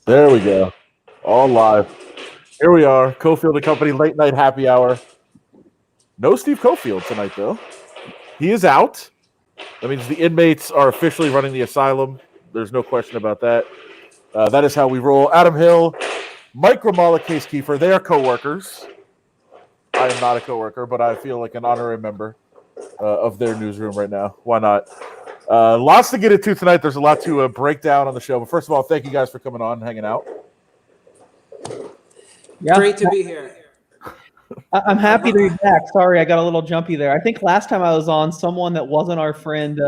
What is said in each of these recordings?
There we go. All live. Here we are. Cofield and Company late night happy hour. No Steve Cofield tonight, though. He is out. That means the inmates are officially running the asylum. There's no question about that. That is how we roll. Adam Hill, Mike Grimala, Case Kiefer, they are co-workers. I am not a co-worker, but I feel like an honorary member of their newsroom right now. Why not? Lots to get into tonight. There's a lot to break down on the show. But first of all, thank you guys for coming on and hanging out. Yeah. Great to be here. I'm happy to be back. Sorry, I got a little jumpy there. I think last time I was on, someone that wasn't our friend,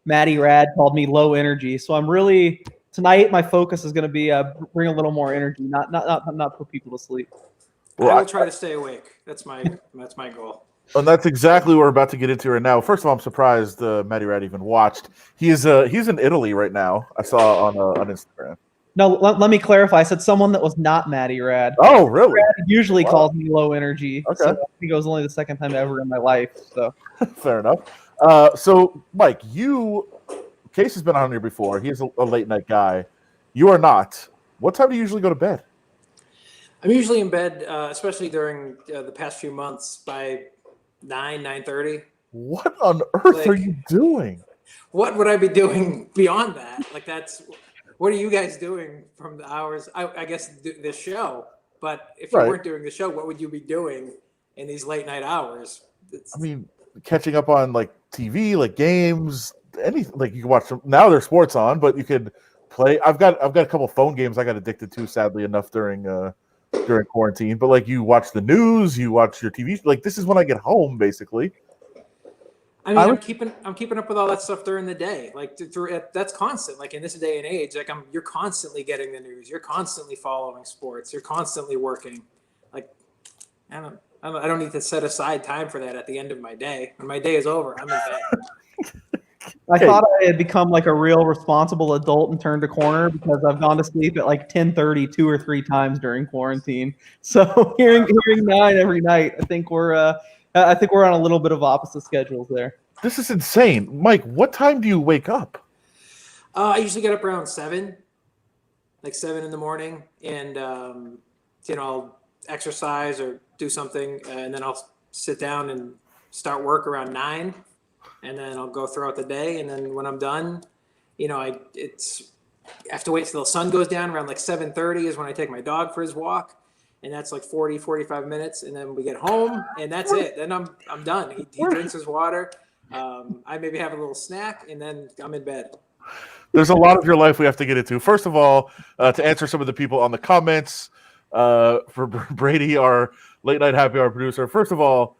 Matty Rad, called me low energy. So I'm really tonight. My focus is going to be bring a little more energy, not put people to sleep. Well, I will try to stay awake. That's my goal. And that's exactly what we're about to get into right now. First of all, I'm surprised Matty Rad even watched. He's in Italy right now. I saw on Instagram. No, let me clarify. I said someone that was not Matty Rad. Oh, really? Rad usually calls me low energy. Okay. So I think it was only the second time ever in my life. So fair enough. So Mike, Case has been on here before. He's a late night guy. You are not. What time do you usually go to bed? I'm usually in bed, especially during the past few months, by 9:30. What on earth are you doing? What would I be doing beyond that? What are you guys doing from the hours? I guess this show. But if you weren't doing the show, what would you be doing in these late night hours? Catching up on TV, games, anything. You can watch them. Now there's sports on, but you could play. I've got a couple phone games I got addicted to, sadly enough, during quarantine. But you watch the news, you watch your TV. This is when I get home, basically. I'm keeping up with all that stuff during the day. That's constant. In this day and age, you're constantly getting the news. You're constantly following sports. You're constantly working. I don't need to set aside time for that at the end of my day. When my day is over, I'm in bed. I thought I had become a real responsible adult and turned a corner because I've gone to sleep at 10:30 2 or 3 times during quarantine. So hearing 9 every night, I think we're on a little bit of opposite schedules there. This is insane. Mike, what time do you wake up? I usually get up around 7, 7 in the morning, and I'll exercise or do something, and then I'll sit down and start work around 9, and then I'll go throughout the day, and then when I'm done, I have to wait till the sun goes down around 7:30 is when I take my dog for his walk. And that's 40, 45 minutes. And then we get home and that's it. Then I'm done. He drinks his water. I maybe have a little snack and then I'm in bed. There's a lot of your life we have to get into. First of all, to answer some of the people on the comments, for Brady, our late night happy hour producer. First of all,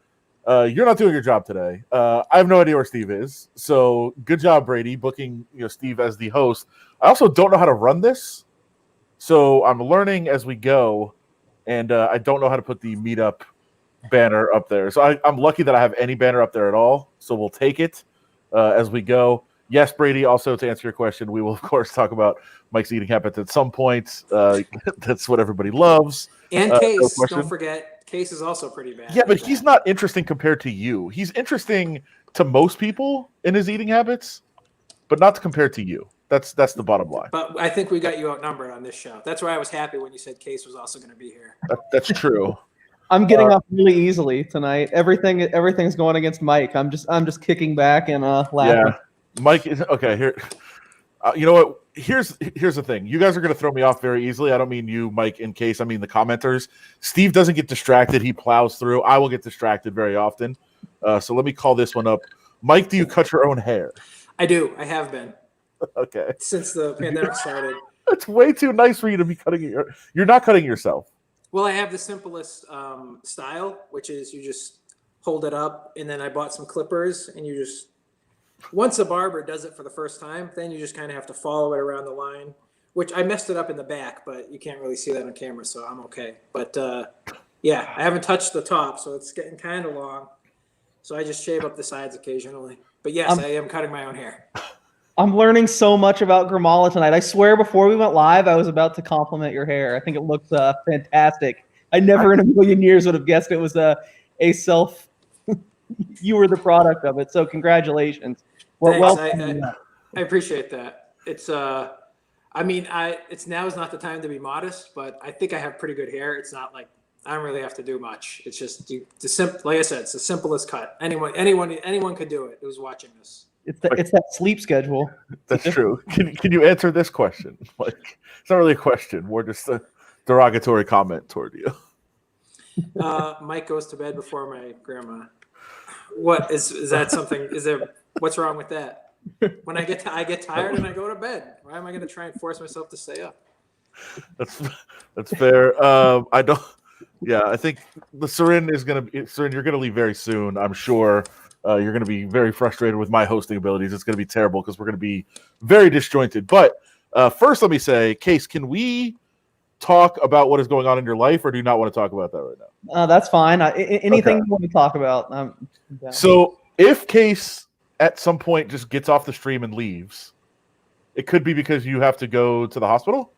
you're not doing your job today. I have no idea where Steve is. So good job, Brady, booking Steve as the host. I also don't know how to run this. So I'm learning as we go. And I don't know how to put the meetup banner up there. So I'm lucky that I have any banner up there at all. So we'll take it as we go. Yes, Brady, also to answer your question, we will, of course, talk about Mike's eating habits at some point. That's what everybody loves. And Case, don't forget, Case is also pretty bad. Yeah, but he's not interesting compared to you. He's interesting to most people in his eating habits, but not compared to you. That's the bottom line. But I think we got you outnumbered on this show. That's why I was happy when you said Case was also going to be here. That's true. I'm getting up really easily tonight. Everything's going against Mike. I'm just kicking back and laughing. Yeah, Mike is okay. Here, you know what? Here's the thing. You guys are going to throw me off very easily. I don't mean you, Mike, in case. I mean the commenters. Steve doesn't get distracted. He plows through. I will get distracted very often. So let me call this one up. Mike, do you cut your own hair? I do. I have been. Okay. Since the pandemic started. That's way too nice for you to be cutting it. You're not cutting yourself. Well, I have the simplest style, which is you just hold it up, and then I bought some clippers, and you just once a barber does it for the first time, then you just kind of have to follow it around the line, which I messed it up in the back, but you can't really see that on camera, so I'm okay. But yeah, I haven't touched the top, so it's getting kind of long. So I just shave up the sides occasionally. But yes, I am cutting my own hair. I'm learning so much about Grimala tonight. I swear before we went live, I was about to compliment your hair. I think it looks fantastic. I never in a million years would have guessed it was a self. You were the product of it. So congratulations. Thanks. I appreciate that. It's I mean, now is not the time to be modest, but I think I have pretty good hair. It's not like I don't really have to do much. It's just like I said, it's the simplest cut. Anyone could do it. Who's watching this? It's that sleep schedule. That's true. Can you answer this question? Like, it's not really a question, more just a derogatory comment toward you. Mike goes to bed before my grandma. What is that something? What's wrong with that? When I get tired and I go to bed. Why am I going to try and force myself to stay up? That's fair. I don't. Yeah, I think the Soren is going to be. Soren, you're going to leave very soon. I'm sure you're going to be very frustrated with my hosting abilities. It's going to be terrible because we're going to be very disjointed. But first, let me say, Case, can we talk about what is going on in your life, or do you not want to talk about that right now? That's fine. Anything you want to talk about. So if Case at some point just gets off the stream and leaves, it could be because you have to go to the hospital?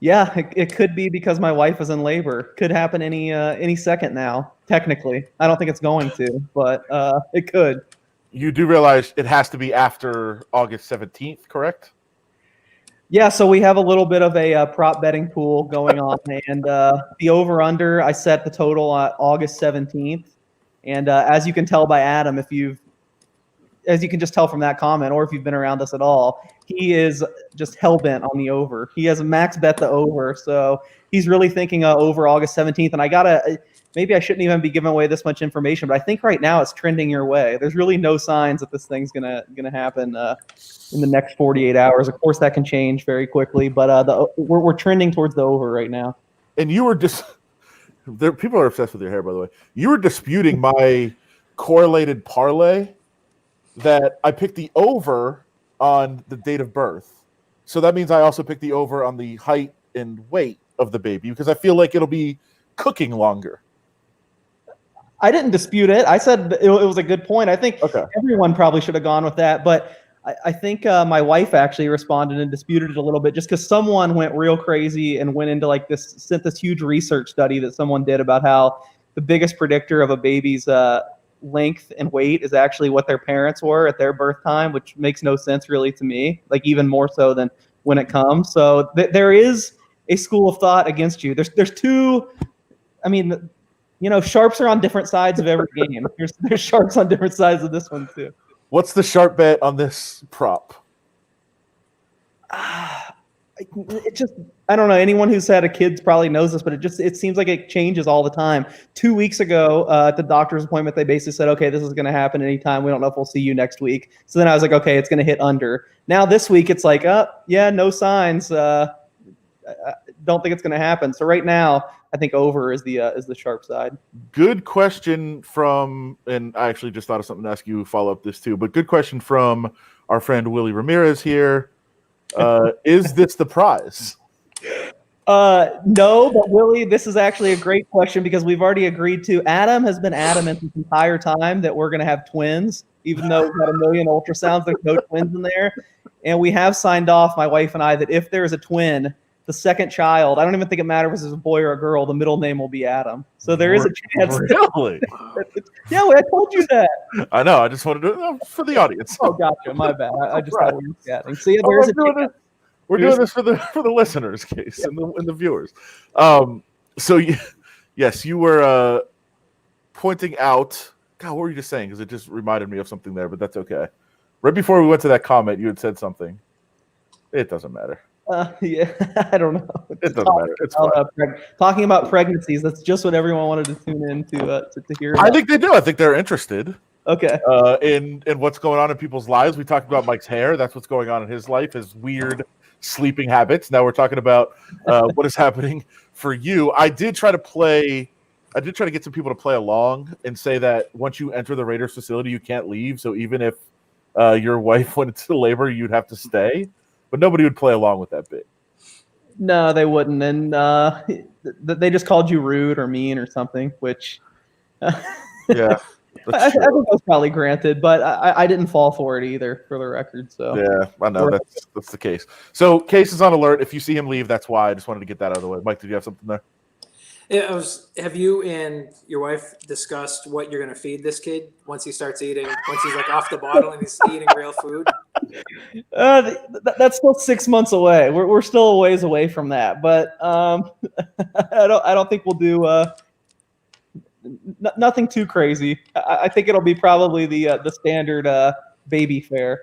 Yeah, it could be because my wife is in labor. Could happen any second now, technically. I don't think it's going to, but it could. You do realize it has to be after August 17th, correct? Yeah, so we have a little bit of a prop betting pool going on, and the over-under, I set the total at August 17th. And as you can tell by Adam, as you can just tell from that comment, or if you've been around us at all, he is just hell-bent on the over. He has a max bet the over, so he's really thinking over August 17th. And maybe I shouldn't even be giving away this much information, but I think right now it's trending your way. There's really no signs that this thing's gonna happen in the next 48 hours. Of course, that can change very quickly, but we're trending towards the over right now. And you were people are obsessed with your hair, by the way. You were disputing my correlated parlay that I picked the over on the date of birth. So that means I also picked the over on the height and weight of the baby because I feel like it'll be cooking longer. I didn't dispute it. I said it was a good point. I think everyone probably should have gone with that, but I think my wife actually responded and disputed it a little bit just because someone went real crazy and went into sent this huge research study that someone did about how the biggest predictor of a baby's length and weight is actually what their parents were at their birth time, which makes no sense really to me, like even more so than when it comes. So there is a school of thought against you. There's two, I mean, sharps are on different sides of every game. There's sharps on different sides of this one too. What's the sharp bet on this prop? It just, I don't know. Anyone who's had a kid probably knows this, but it seems like it changes all the time. 2 weeks ago at the doctor's appointment, they basically said, okay, this is going to happen anytime. We don't know if we'll see you next week. So then I was like, okay, it's going to hit under. Now this week, it's like, yeah, no signs. I don't think it's going to happen. So right now, I think over is the sharp side. Good question from, and I actually just thought of something to ask you, follow up this too, but good question from our friend Willie Ramirez here. Is this the prize? No, but Willie, this is actually a great question because we've already agreed to. Adam has been adamant this entire time that we're going to have twins, even though we've got a million ultrasounds, there's no twins in there. And we have signed off, my wife and I, that if there's a twin, the second child, I don't even think it matters if it's a boy or a girl, the middle name will be Adam. So there is a chance. Really? Yeah, I told you that. I know. I just wanted to for the audience. Oh, gotcha. My bad. I just thought we were chatting. So yeah, there is a chance. We're doing this for the listeners' case and the viewers. So yes, you were pointing out. God, what were you just saying? Because it just reminded me of something there, but that's okay. Right before we went to that comment, you had said something. It doesn't matter. Yeah, I don't know. It doesn't matter. It's fine. Talking about pregnancies, that's just what everyone wanted to tune in to hear about. I think they do. I think they're interested. Okay. In what's going on in people's lives. We talked about Mike's hair. That's what's going on in his life, his weird sleeping habits. Now we're talking about what is happening for you. I did try to get some people to play along and say that once you enter the Raiders facility, you can't leave. So even if your wife went into labor, you'd have to stay. But nobody would play along with that bit. No, they wouldn't. And they just called you rude or mean or something, which yeah. I think that was probably granted, but I didn't fall for it either, for the record. So yeah, I know that's the case. So Case is on alert. If you see him leave, that's why. I just wanted to get that out of the way. Mike, did you have something there? Yeah, have you and your wife discussed what you're going to feed this kid once he starts eating, once he's like off the bottle and he's eating real food? That's still 6 months away. We're still a ways away from that, but I don't think we'll do nothing too crazy. I think it'll be probably the standard baby fare.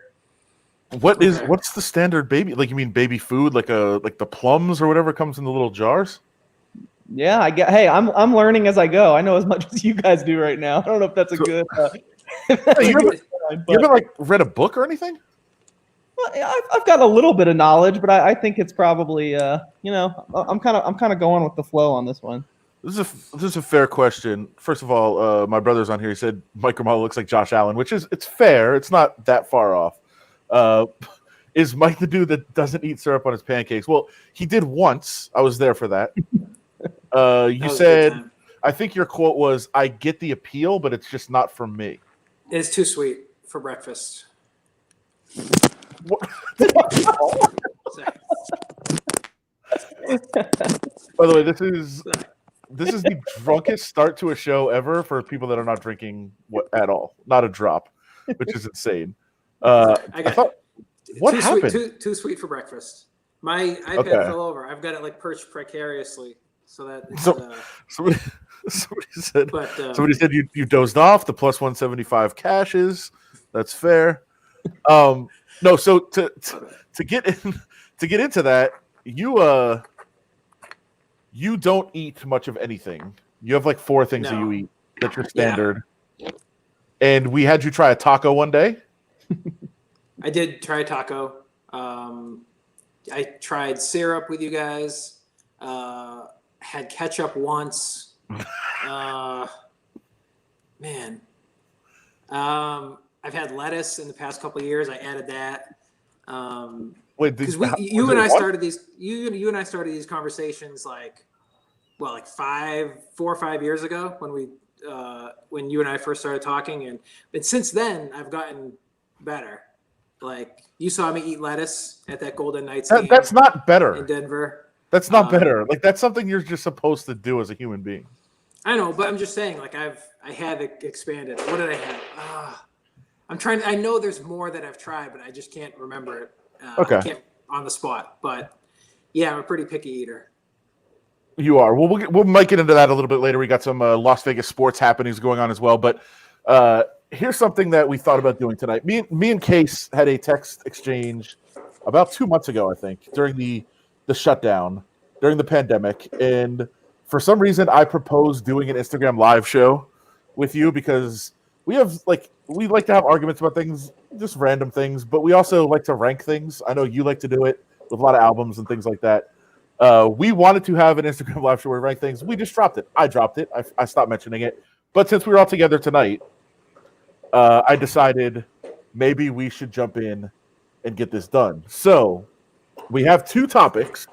What's the standard baby? Like, you mean baby food, like the plums or whatever comes in the little jars? Yeah, I get. Hey, I'm learning as I go. I know as much as you guys do right now. I don't know if that's a good. You haven't like read a book or anything? I've got a little bit of knowledge, but I think it's probably I'm kind of going with the flow on this one. This is a fair question. First of all, my brother's on here. He said Mike Grimala looks like Josh Allen, it's fair. It's not that far off. Is Mike the dude that doesn't eat syrup on his pancakes? Well, he did once. I was there for that. You said, I think your quote was, "I get the appeal, but it's just not for me." It's too sweet for breakfast. By the way, this is the drunkest start to a show ever for people that are not drinking at all. Not a drop, which is insane. What happened? Too sweet for breakfast. My iPad fell over. I've got it like perched precariously, so that. Somebody said you dozed off. The plus 175 cashes. That's fair. No, so to get into that, you don't eat much of anything. You have like 4 things that you eat. That's your standard. Yeah. And we had you try a taco one day. I did try taco. I tried syrup with you guys. Had ketchup once. Man. I've had lettuce in the past couple of years. I added that. Wait, because you and I started these conversations like 4 or 5 years ago when you and I first started talking, but since then I've gotten better. Like, you saw me eat lettuce at that Golden Knights game. That's not better in Denver. That's not better. Like, that's something you're just supposed to do as a human being. I know, but I'm just saying, like, I had expanded. What did I have? I know there's more that I've tried, but I just can't remember it. Okay. I can't on the spot, but yeah, I'm a pretty picky eater. You are. Well, we might get into that a little bit later. We got some Las Vegas sports happenings going on as well. But here's something that we thought about doing tonight. Me and Case had a text exchange about 2 months ago, I think, during the shutdown, during the pandemic. And for some reason, I proposed doing an Instagram live show with you because we like to have arguments about things, just random things, but we also like to rank things. I know you like to do it with a lot of albums and things like that. We wanted to have an Instagram live show where we rank things. We just dropped it. I dropped it. I stopped mentioning it. But since we were all together tonight, I decided maybe we should jump in and get this done. So we have 2 topics.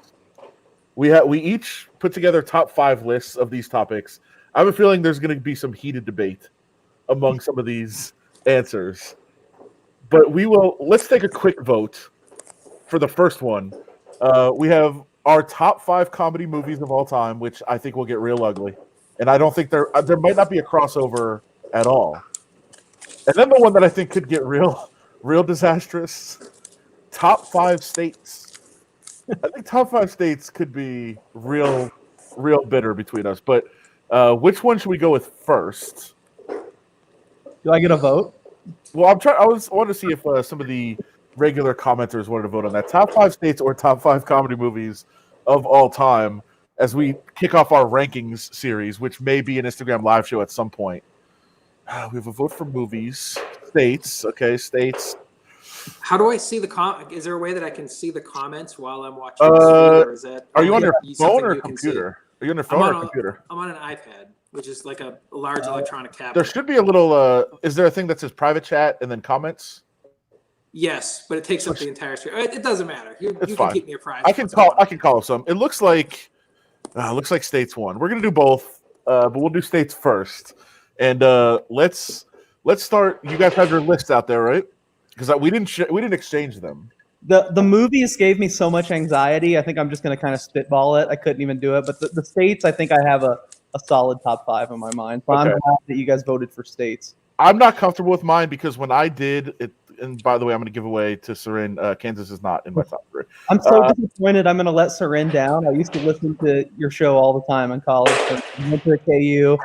We each put together top 5 lists of these topics. I have a feeling there's going to be some heated debate among some of these answers. But let's take a quick vote for the first one. We have our top 5 comedy movies of all time, which I think will get real ugly. And I don't think there might not be a crossover at all. And then the one that I think could get real disastrous, top 5 states. I think top 5 states could be real bitter between us. But which one should we go with first? Do I get a vote? Well, I wanted to see if some of the regular commenters wanted to vote on that. Top 5 states or top 5 comedy movies of all time as we kick off our rankings series, which may be an Instagram live show at some point. We have a vote for movies. States. Okay, states. How do I see is there a way that I can see the comments while I'm watching the stream, or is that? Are you on your phone or computer? Are you on your phone or computer? I'm on an iPad, which is like a large electronic tablet. There should be a little. Is there a thing that says private chat and then comments? Yes, but it takes up the entire screen. It doesn't matter. You can keep me apprised. I can call some. It looks like states won. We're gonna do both, but we'll do states first. And let's start. You guys have your lists out there, right? Because we didn't exchange them. The movies gave me so much anxiety. I think I'm just going to kind of spitball it. I couldn't even do it. But the states, I think I have a solid top 5 in my mind. So okay. I'm glad that you guys voted for states. I'm not comfortable with mine because when I did it, and by the way, I'm going to give away to Soren. Kansas is not in my top 3. I'm so disappointed. I'm going to let Soren down. I used to listen to your show all the time in college. So I went to KU.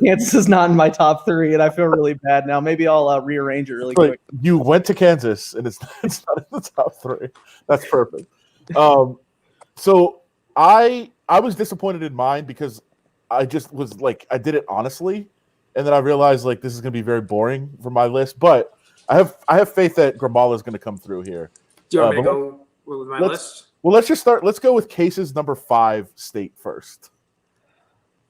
Kansas is not in my top 3, and I feel really bad now. Maybe I'll rearrange it really quick. You went to Kansas, and it's not in the top 3. That's perfect. So I was disappointed in mine because I just was like, I did it honestly, and then I realized like this is going to be very boring for my list. But I have faith that Gramala is going to come through here. Do you want me to go with my list? Well, let's just start. Let's go with Case's number 5 state first.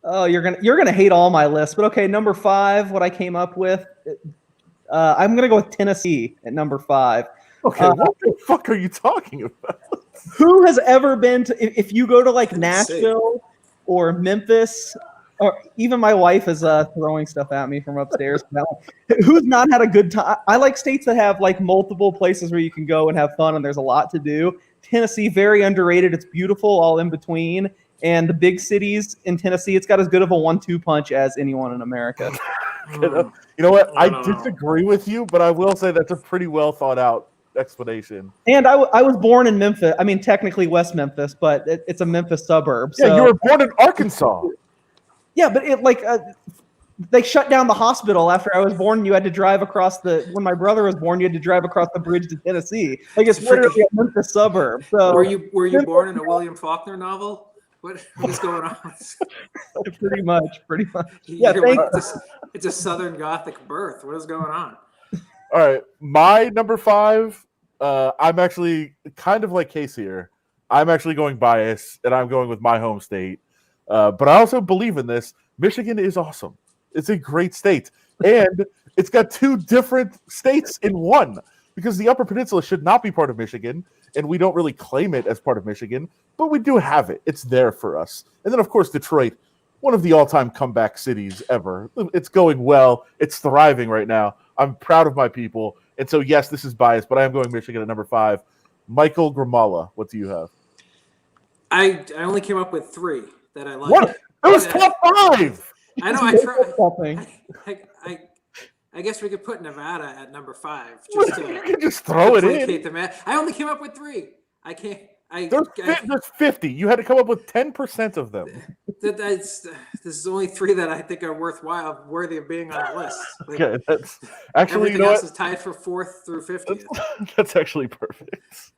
Oh, you're gonna hate all my lists, but okay. Number 5, what I came up with, I'm gonna go with Tennessee at number 5. Okay, what the fuck are you talking about? Who has ever been to? If you go to like Nashville or Memphis, or even my wife is throwing stuff at me from upstairs. Who's not had a good time? I like states that have like multiple places where you can go and have fun, and there's a lot to do. Tennessee, very underrated. It's beautiful, all in between. And the big cities in Tennessee, it's got as good of a 1-2 punch as anyone in America. You know what? I disagree with you, but I will say that's a pretty well thought out explanation. And I was born in Memphis. I mean, technically West Memphis, but it's a Memphis suburb. Yeah, so. you were born in Arkansas. Yeah, but they shut down the hospital after I was born. You had to drive across when my brother was born, you had to drive across the bridge to Tennessee. Like it's literally a Memphis suburb. So were you born in a William Faulkner novel? What is going on? Pretty much. Yeah, it's a Southern Gothic birth. What is going on? All right, my number 5. I'm actually kind of like Case here. I'm actually going bias, and I'm going with my home state. But I also believe in this. Michigan is awesome. It's a great state, and it's got 2 different states in one. Because the Upper Peninsula should not be part of Michigan, and we don't really claim it as part of Michigan, but we do have it. It's there for us. And then, of course, Detroit, one of the all-time comeback cities ever. It's going well. It's thriving right now. I'm proud of my people. And so, yes, this is biased, but I am going Michigan at number 5. Michael Gramala, what do you have? I only came up with 3 that I like. What? It was top 5! I know. I tried. I guess we could put Nevada at number 5. You can just throw it in. I only came up with 3. I can't. There's 50. You had to come up with 10% of them. This is only 3 that I think are worthy of being on the list. Like, okay, that's actually everything else is tied for 4th through 50th. That's actually perfect.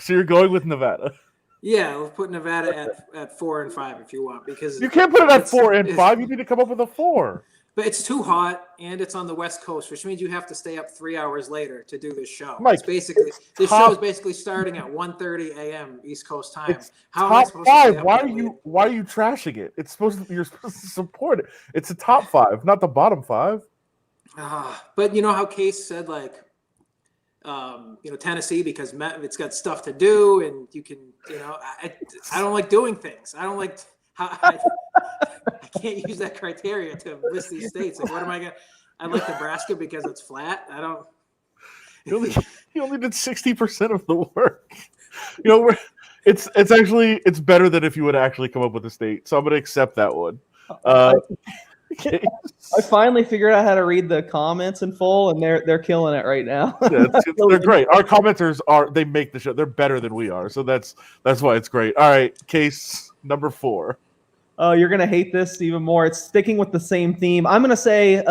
So you're going with Nevada. Yeah, we'll put Nevada at 4 and 5 if you want, because you can't put it at 4 and 5. You need to come up with a 4. But it's too hot, and it's on the West Coast, which means you have to stay up 3 hours later to do this show. Mike, this show is basically starting at 1:30 a.m. East Coast time. How am I supposed to stay up why are you trashing it? You're supposed to support it. It's a top 5, not the bottom 5. But you know how Case said Tennessee because it's got stuff to do, and you can, I don't like doing things. I don't like I can't use that criteria to list these states. Like, what am I gonna? I like Nebraska because it's flat. I don't. You only did 60% of the work. It's better than if you would actually come up with a state. So I'm going to accept that one. I finally figured out how to read the comments in full, and they're killing it right now. Yeah, they're great. Our commenters they make the show. They're better than we are, so that's why it's great. All right, Case number 4. Oh, you're gonna hate this even more. It's sticking with the same theme. I'm gonna say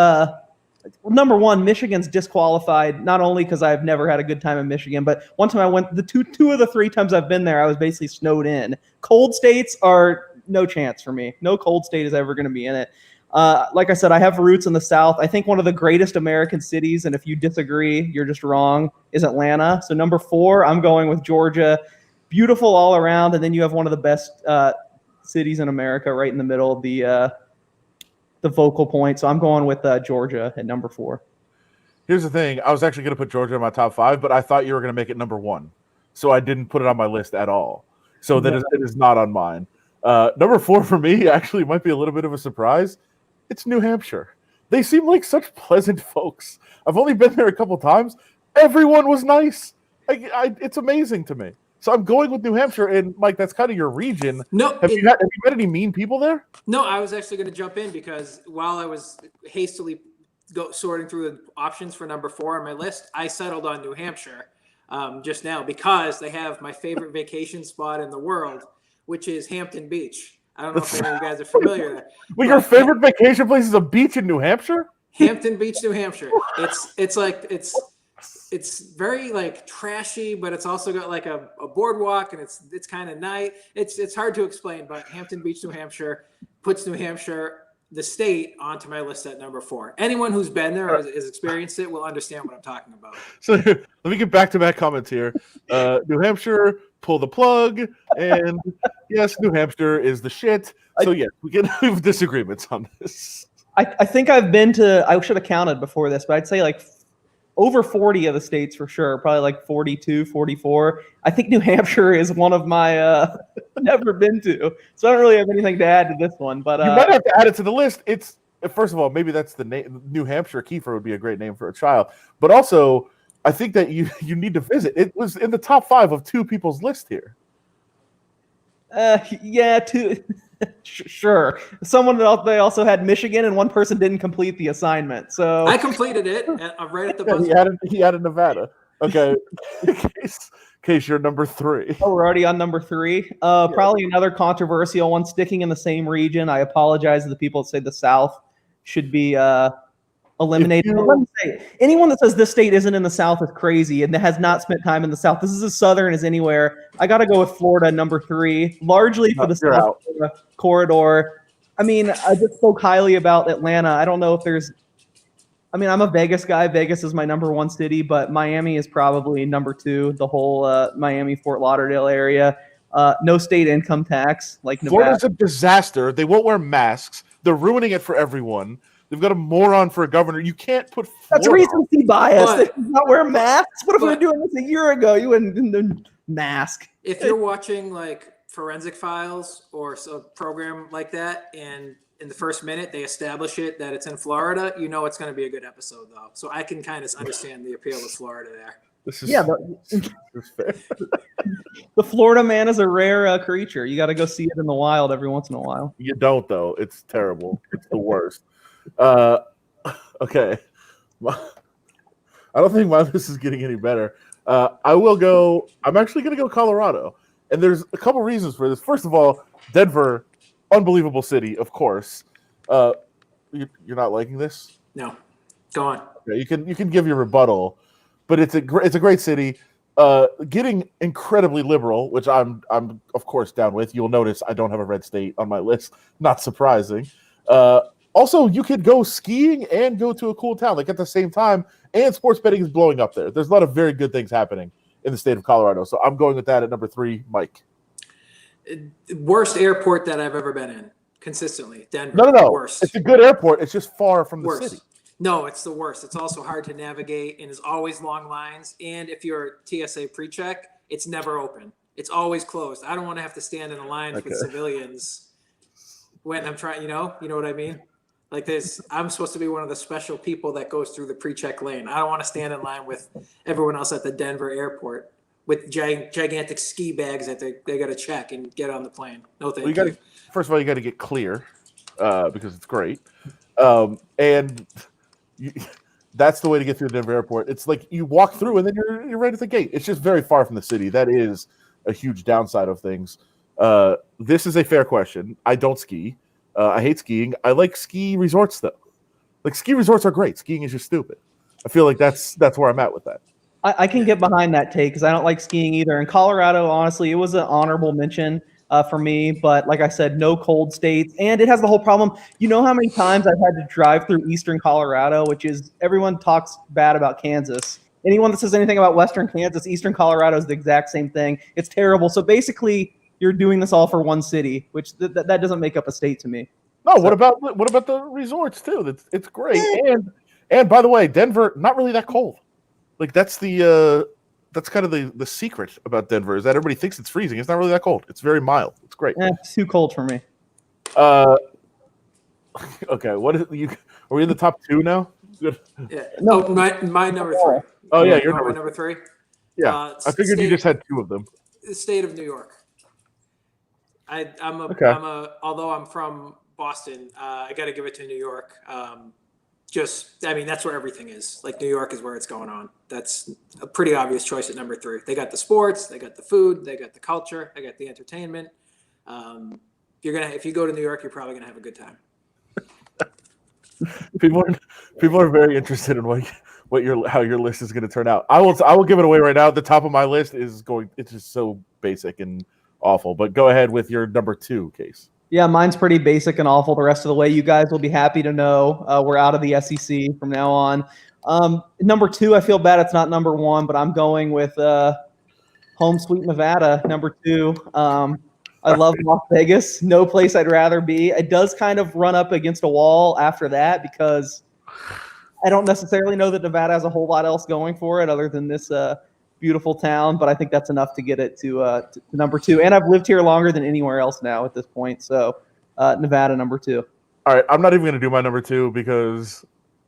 number 1, Michigan's disqualified. Not only because I've never had a good time in Michigan, but one time I went. The two of the 3 times I've been there, I was basically snowed in. Cold states are no chance for me. No cold state is ever going to be in it. Like I said, I have roots in the South. I think one of the greatest American cities, and if you disagree, you're just wrong, is Atlanta. So number 4, I'm going with Georgia. Beautiful all around, and then you have one of the best cities in America right in the middle of the focal point. So I'm going with Georgia at number 4. Here's the thing. I was actually going to put Georgia in my top 5, but I thought you were going to make it number 1. So I didn't put it on my list at all. So that it is not on mine. Number 4 for me actually might be a little bit of a surprise. It's New Hampshire. They seem like such pleasant folks. I've only been there a couple times. Everyone was nice. It's amazing to me. So I'm going with New Hampshire, and Mike, that's kind of your region. No, have you met any mean people there? No, I was actually going to jump in because while I was hastily sorting through the options for number 4 on my list, I settled on New Hampshire just now because they have my favorite vacation spot in the world, which is Hampton Beach. I don't know if any of you guys are familiar there. Well, your favorite vacation place is a beach in New Hampshire? Hampton Beach, New Hampshire. It's very like trashy, but it's also got like a boardwalk, and it's kind of nice. It's hard to explain, but Hampton Beach, New Hampshire puts New Hampshire, the state, onto my list at number 4. Anyone who's been there or has experienced it will understand what I'm talking about. So let me get back to Matt comments here. New Hampshire, pull the plug, and yes, New Hampshire is the shit. So yes, we can have disagreements on this. I think I've been to, I should have counted before this, but I'd say like over 40 of the states for sure, probably like 42, 44. I think New Hampshire is one of my never been to. So I don't really have anything to add to this one. But you might have to add it to the list. It's first of all, maybe that's the name. New Hampshire Kiefer would be a great name for a child. But also, I think that you need to visit. It was in the top 5 of 2 people's list here. Yeah, 2. Sure. Someone else, they also had Michigan, and one person didn't complete the assignment. So I completed it. I'm right at the buzzer. He added Nevada. Okay. in case you're number 3. Oh, we're already on number 3. Probably another controversial one, sticking in the same region. I apologize to the people that say the South should be eliminated. But let me say, anyone that says this state isn't in the South is crazy and that has not spent time in the South. This is as southern as anywhere. I got to go with Florida, number 3, largely for the South corridor. I mean, I just spoke highly about Atlanta. I don't know if there's – I mean, I'm a Vegas guy. Vegas is my number 1 city, but Miami is probably number 2, the whole Miami-Fort Lauderdale area. No state income tax like Nevada. Florida's a disaster. They won't wear masks. They're ruining it for everyone. They've got a moron for a governor. You can't put Florida. That's recency bias. They do not wear masks. What if we were doing this a year ago? You wouldn't mask. If you're watching like Forensic Files or a program like that, and in the first minute they establish it that it's in Florida, you know it's going to be a good episode, though. So I can kind of understand the appeal of Florida there. This is fair. The Florida man is a rare creature. You got to go see it in the wild every once in a while. You don't, though. It's terrible. It's the worst. Okay. I don't think my list is getting any better. I'm actually going to go Colorado. And there's a couple reasons for this. First of all, Denver, unbelievable city, of course. You're not liking this? No. Go on. Okay, you can give your rebuttal, but it's a great city. Getting incredibly liberal, which I'm of course down with. You'll notice I don't have a red state on my list. Not surprising. Also, you could go skiing and go to a cool town like at the same time, and sports betting is blowing up there. There's a lot of very good things happening in the state of Colorado. So I'm going with that at number 3, Mike. Worst airport that I've ever been in, consistently. Denver. No. Worst. It's a good airport. It's just far from the city. No, it's the worst. It's also hard to navigate, and there's always long lines. And if you're TSA pre-check, it's never open. It's always closed. I don't want to have to stand in a line with civilians when I'm trying. You know what I mean? Like this, I'm supposed to be one of the special people that goes through the pre-check lane. I don't want to stand in line with everyone else at the Denver airport with gigantic ski bags that they got to check and get on the plane. No, thank you. First of all, you got to get clear because it's great. And that's the way to get through the Denver airport. It's like you walk through and then you're right at the gate. It's just very far from the city. That is a huge downside of things. This is a fair question. I don't ski. I hate skiing. I like ski resorts, though. Like, ski resorts are great. Skiing is just stupid. I feel like that's where I'm at with that. I can get behind that take because I don't like skiing either. In Colorado, honestly, it was an honorable mention for me. But like I said, no cold states. And it has the whole problem. You know how many times I've had to drive through eastern Colorado, which is everyone talks bad about Kansas. Anyone that says anything about western Kansas, eastern Colorado is the exact same thing. It's terrible. So basically, you're doing this all for one city, which that doesn't make up a state to me. No, so, what about the resorts too? It's great. And by the way, Denver, not really that cold. Like that's kind of the secret about Denver is that everybody thinks it's freezing. It's not really that cold. It's very mild. It's great. It's too cold for me. Okay, what is you? Are we in the top 2 now? Good. Yeah. No, my number 3. Oh yeah, you're number 3. Yeah, I figured you just had 2 of them. The state of New York. Although I'm from Boston, I got to give it to New York. I mean, that's where everything is. Like New York is where it's going on. That's a pretty obvious choice at number 3. They got the sports, they got the food, they got the culture, they got the entertainment. If you go to New York, you're probably gonna have a good time. People are very interested in how your list is going to turn out. I will give it away right now. The top of my list it's just so basic and awful. But go ahead with your number 2 case. Yeah, mine's pretty basic and awful the rest of the way. You guys will be happy to know we're out of the SEC from now on. Number 2, I feel bad it's not number 1, but I'm going with home sweet Nevada, number 2. I love Las Vegas. No place I'd rather be. It does kind of run up against a wall after that because I don't necessarily know that Nevada has a whole lot else going for it other than this beautiful town, but I think that's enough to get it to number 2. And I've lived here longer than anywhere else now at this point. So Nevada, number 2. All right. I'm not even going to do my number 2 because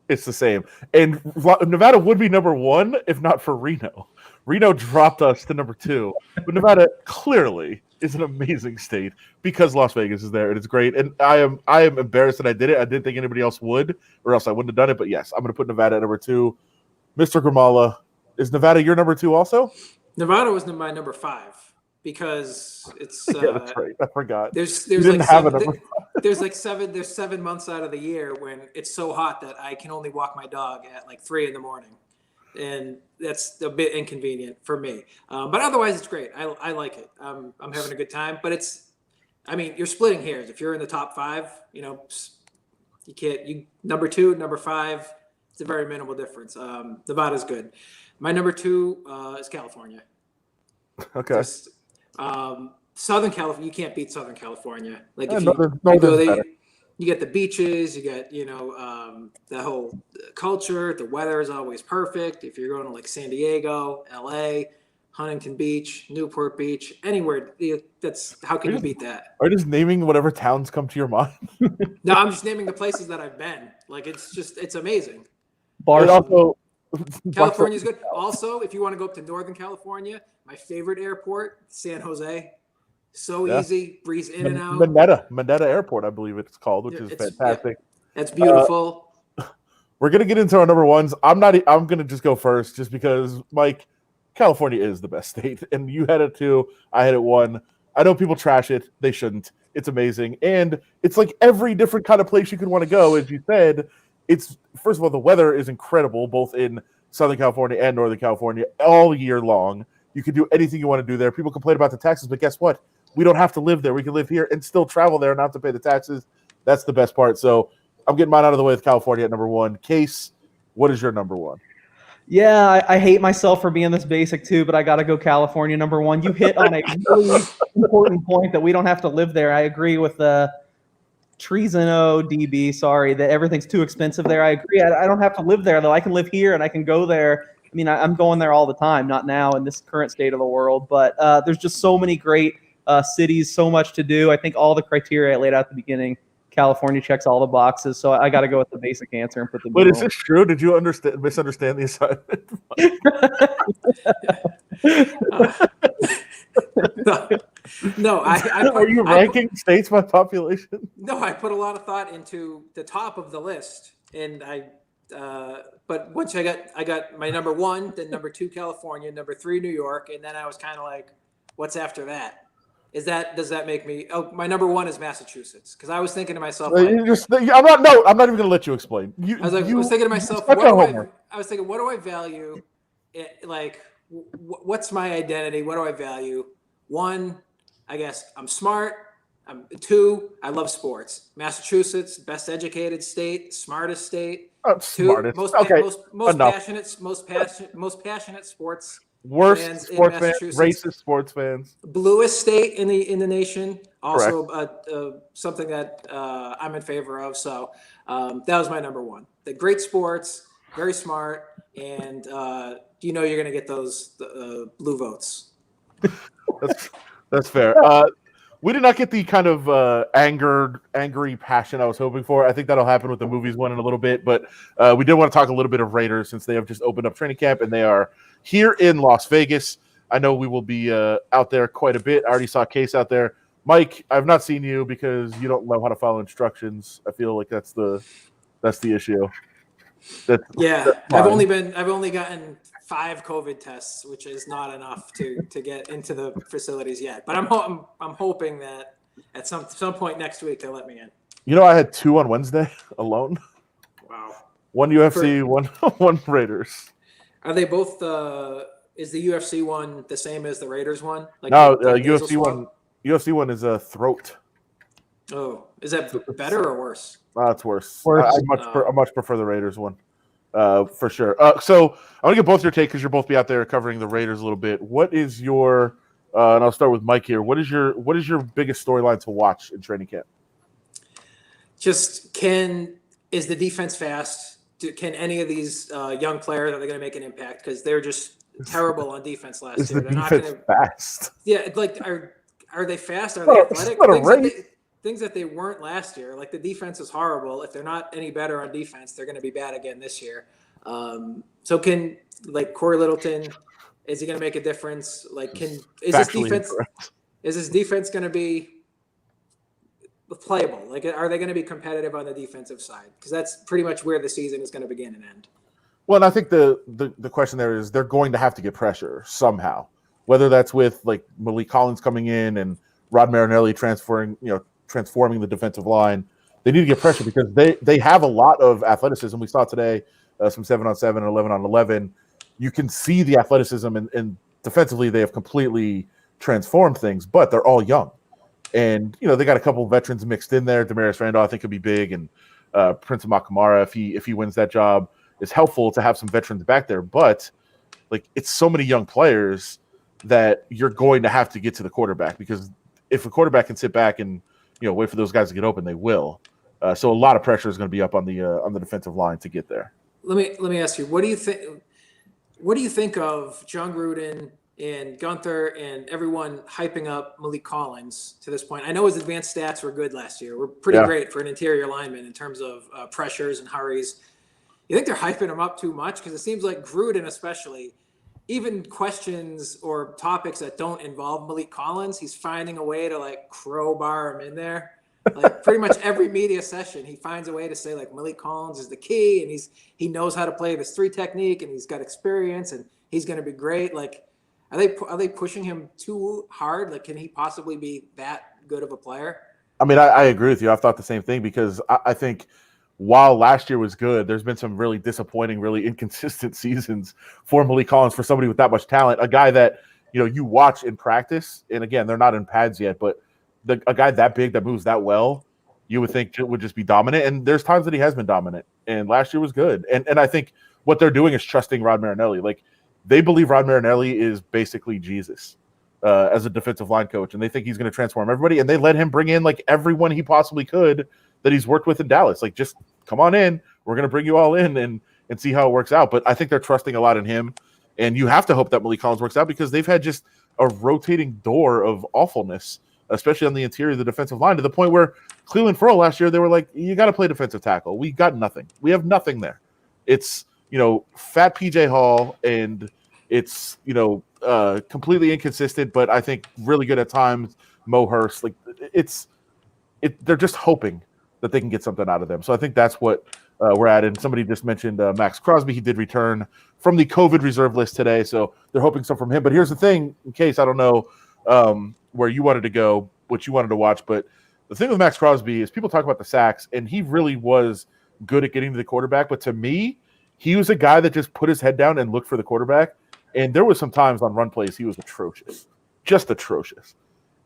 it's the same. And Nevada would be number 1 if not for Reno. Reno dropped us to number 2. But Nevada clearly is an amazing state because Las Vegas is there and it's great. And I am embarrassed that I did it. I didn't think anybody else would, or else I wouldn't have done it. But yes, I'm going to put Nevada at number 2. Mr. Grimala, is Nevada your number 2 also? Nevada was my number 5 because it's yeah, that's right. I forgot. There's like 7 months out of the year when it's so hot that I can only walk my dog at like 3 a.m. and that's a bit inconvenient for me. But otherwise, it's great. I like it. I'm having a good time. But you're splitting hairs. If you're in the top 5, you can't. Number 2, number 5. It's a very minimal difference. Nevada's good. My number 2 is California. Okay. Southern California. You can't beat Southern California. Like if you get the beaches, you get the whole culture. The weather is always perfect. If you're going to like San Diego, LA, Huntington Beach, Newport Beach, anywhere, how can you beat that? Are you just naming whatever towns come to your mind? No, I'm just naming the places that I've been. Like it's amazing. California's good. Also, if you want to go up to Northern California, my favorite airport, San Jose. So easy, breeze in and out. Mineta Airport, I believe it's called, which is fantastic. That's beautiful. We're gonna get into our number 1s. I'm gonna just go first, just because, Mike, California is the best state, and you had it 2. I had it 1. I know people trash it. They shouldn't. It's amazing, and it's like every different kind of place you could want to go. As you said, it's first of all the weather is incredible, both in Southern California and Northern California all year long. You can do anything you want to do there. People complain about the taxes, but guess what? We don't have to live there. We can live here and still travel there and not have to pay the taxes. That's the best part. So I'm getting mine out of the way with California at number 1. Case, what is your number 1? Yeah, I hate myself for being this basic too, but I got to go California number 1. You hit on a really important point that we don't have to live there. I agree with Treasino DB. Sorry, that everything's too expensive there. I agree. I don't have to live there though. I can live here and I can go there. I mean, I'm going there all the time, not now in this current state of the world, but there's just so many great cities, so much to do. I think all the criteria I laid out at the beginning, California checks all the boxes. So I got to go with the basic answer and put the. Wait, is this true? Did you misunderstand the assignment? No. Are you ranking states by population? No, I put a lot of thought into the top of the list, and but once I got my number 1, then number 2 California, number 3 New York, and then I was kind of like, what's after that? Does that make me? Oh, my number 1 is Massachusetts because I was thinking to myself, I'm not even going to let you explain. I was thinking to myself, what do I value? Like, what's my identity? What do I value? 1, I guess I'm smart. 2, I love sports. Massachusetts, best educated state, smartest state. 2, smartest. most passionate sports. Worst sports fans, racist sports fans. Bluest state in the nation. Also, something that I'm in favor of. So that was my number 1. The great sports, very smart, and you're going to get those blue votes. That's fair. We did not get the kind of angry passion I was hoping for. I think that'll happen with the movies one in a little bit, but we did want to talk a little bit of Raiders since they have just opened up training camp and they are here in Las Vegas. I know we will be out there quite a bit. I already saw Case out there. Mike, I've not seen you because you don't know how to follow instructions. I feel like that's the issue. Yeah, that's I've fine. only gotten 5 COVID tests, which is not enough to get into the facilities yet. But I'm hoping that at some point next week they'll let me in. You know, I had 2 on Wednesday alone. Wow. One UFC, one Raiders. Are they both? Is the UFC one the same as the Raiders one? No, like nasal UFC swab? one. UFC one is a throat. Oh, is that better or worse? It's worse. Worse. I much prefer the Raiders one, for sure. So I want to get both your take because you'll both be out there covering the Raiders a little bit. What is your? And I'll start with Mike here. What is your biggest storyline to watch in training camp? Just is the defense fast? Can any of these young players, are they going to make an impact? Because they're just terrible on defense last Is year. the They're not defense going to. fast? Yeah, like are they fast? Are they athletic? Things that they weren't last year. Like the defense is horrible. If they're not any better on defense, they're going to be bad again this year. So can Corey Littleton? Is he going to make a difference? Is this defense going to be playable? Are they going to be competitive on the defensive side? Because that's pretty much where the season is going to begin and end. Well, and I think the question there is they're going to have to get pressure somehow, whether that's with Malik Collins coming in and Rod Marinelli transforming the defensive line. They need to get pressure because they have a lot of athleticism. We saw today some 7-on-7 and 11-on-11. You can see the athleticism and defensively they have completely transformed things, but they're all young. And, they got a couple of veterans mixed in there. Demarius Randall, I think, could be big. And Prince Amukamara, if he wins that job, is helpful to have some veterans back there. But, it's so many young players that you're going to have to get to the quarterback because if a quarterback can sit back and, wait for those guys to get open, they will. So a lot of pressure is going to be up on the defensive line to get there. Let me ask you, what do you think of John Gruden and Gunther and everyone hyping up Malik Collins to this point? I know his advanced stats were good last year. We're pretty great for an interior lineman in terms of pressures and hurries. You think they're hyping him up too much? Because it seems like Gruden especially, even questions or topics that don't involve Malik Collins, he's finding a way to crowbar him in there. Pretty much every media session, he finds a way to say Malik Collins is the key and he knows how to play this 3 technique and he's got experience and he's going to be great. Are they pushing him too hard? Can he possibly be that good of a player? I mean, I agree with you. I've thought the same thing because I think while last year was good, there's been some really disappointing, really inconsistent seasons for Malik Collins, for somebody with that much talent, a guy that, you watch in practice. And again, they're not in pads yet, but a guy that big that moves that well, you would think would just be dominant. And there's times that he has been dominant. And last year was good. And I think what they're doing is trusting Rod Marinelli. They believe Rod Marinelli is basically Jesus as a defensive line coach, and they think he's going to transform everybody. And they let him bring in everyone he possibly could that he's worked with in Dallas. Just come on in. We're going to bring you all in and see how it works out. But I think they're trusting a lot in him. And you have to hope that Malik Collins works out because they've had just a rotating door of awfulness, especially on the interior of the defensive line, to the point where Cleveland Ferrell last year, they were like, you got to play defensive tackle. We got nothing. We have nothing there. It's, fat PJ Hall, and it's, completely inconsistent, but I think really good at times. Mo Hurst, they're just hoping that they can get something out of them. So I think that's what we're at. And somebody just mentioned Max Crosby. He did return from the COVID reserve list today, so they're hoping some from him. But here's the thing, in case I don't know where you wanted to go, what you wanted to watch, but the thing with Max Crosby is people talk about the sacks, and he really was good at getting to the quarterback. But to me, he was a guy that just put his head down and looked for the quarterback. And there was some times on run plays he was atrocious, just atrocious.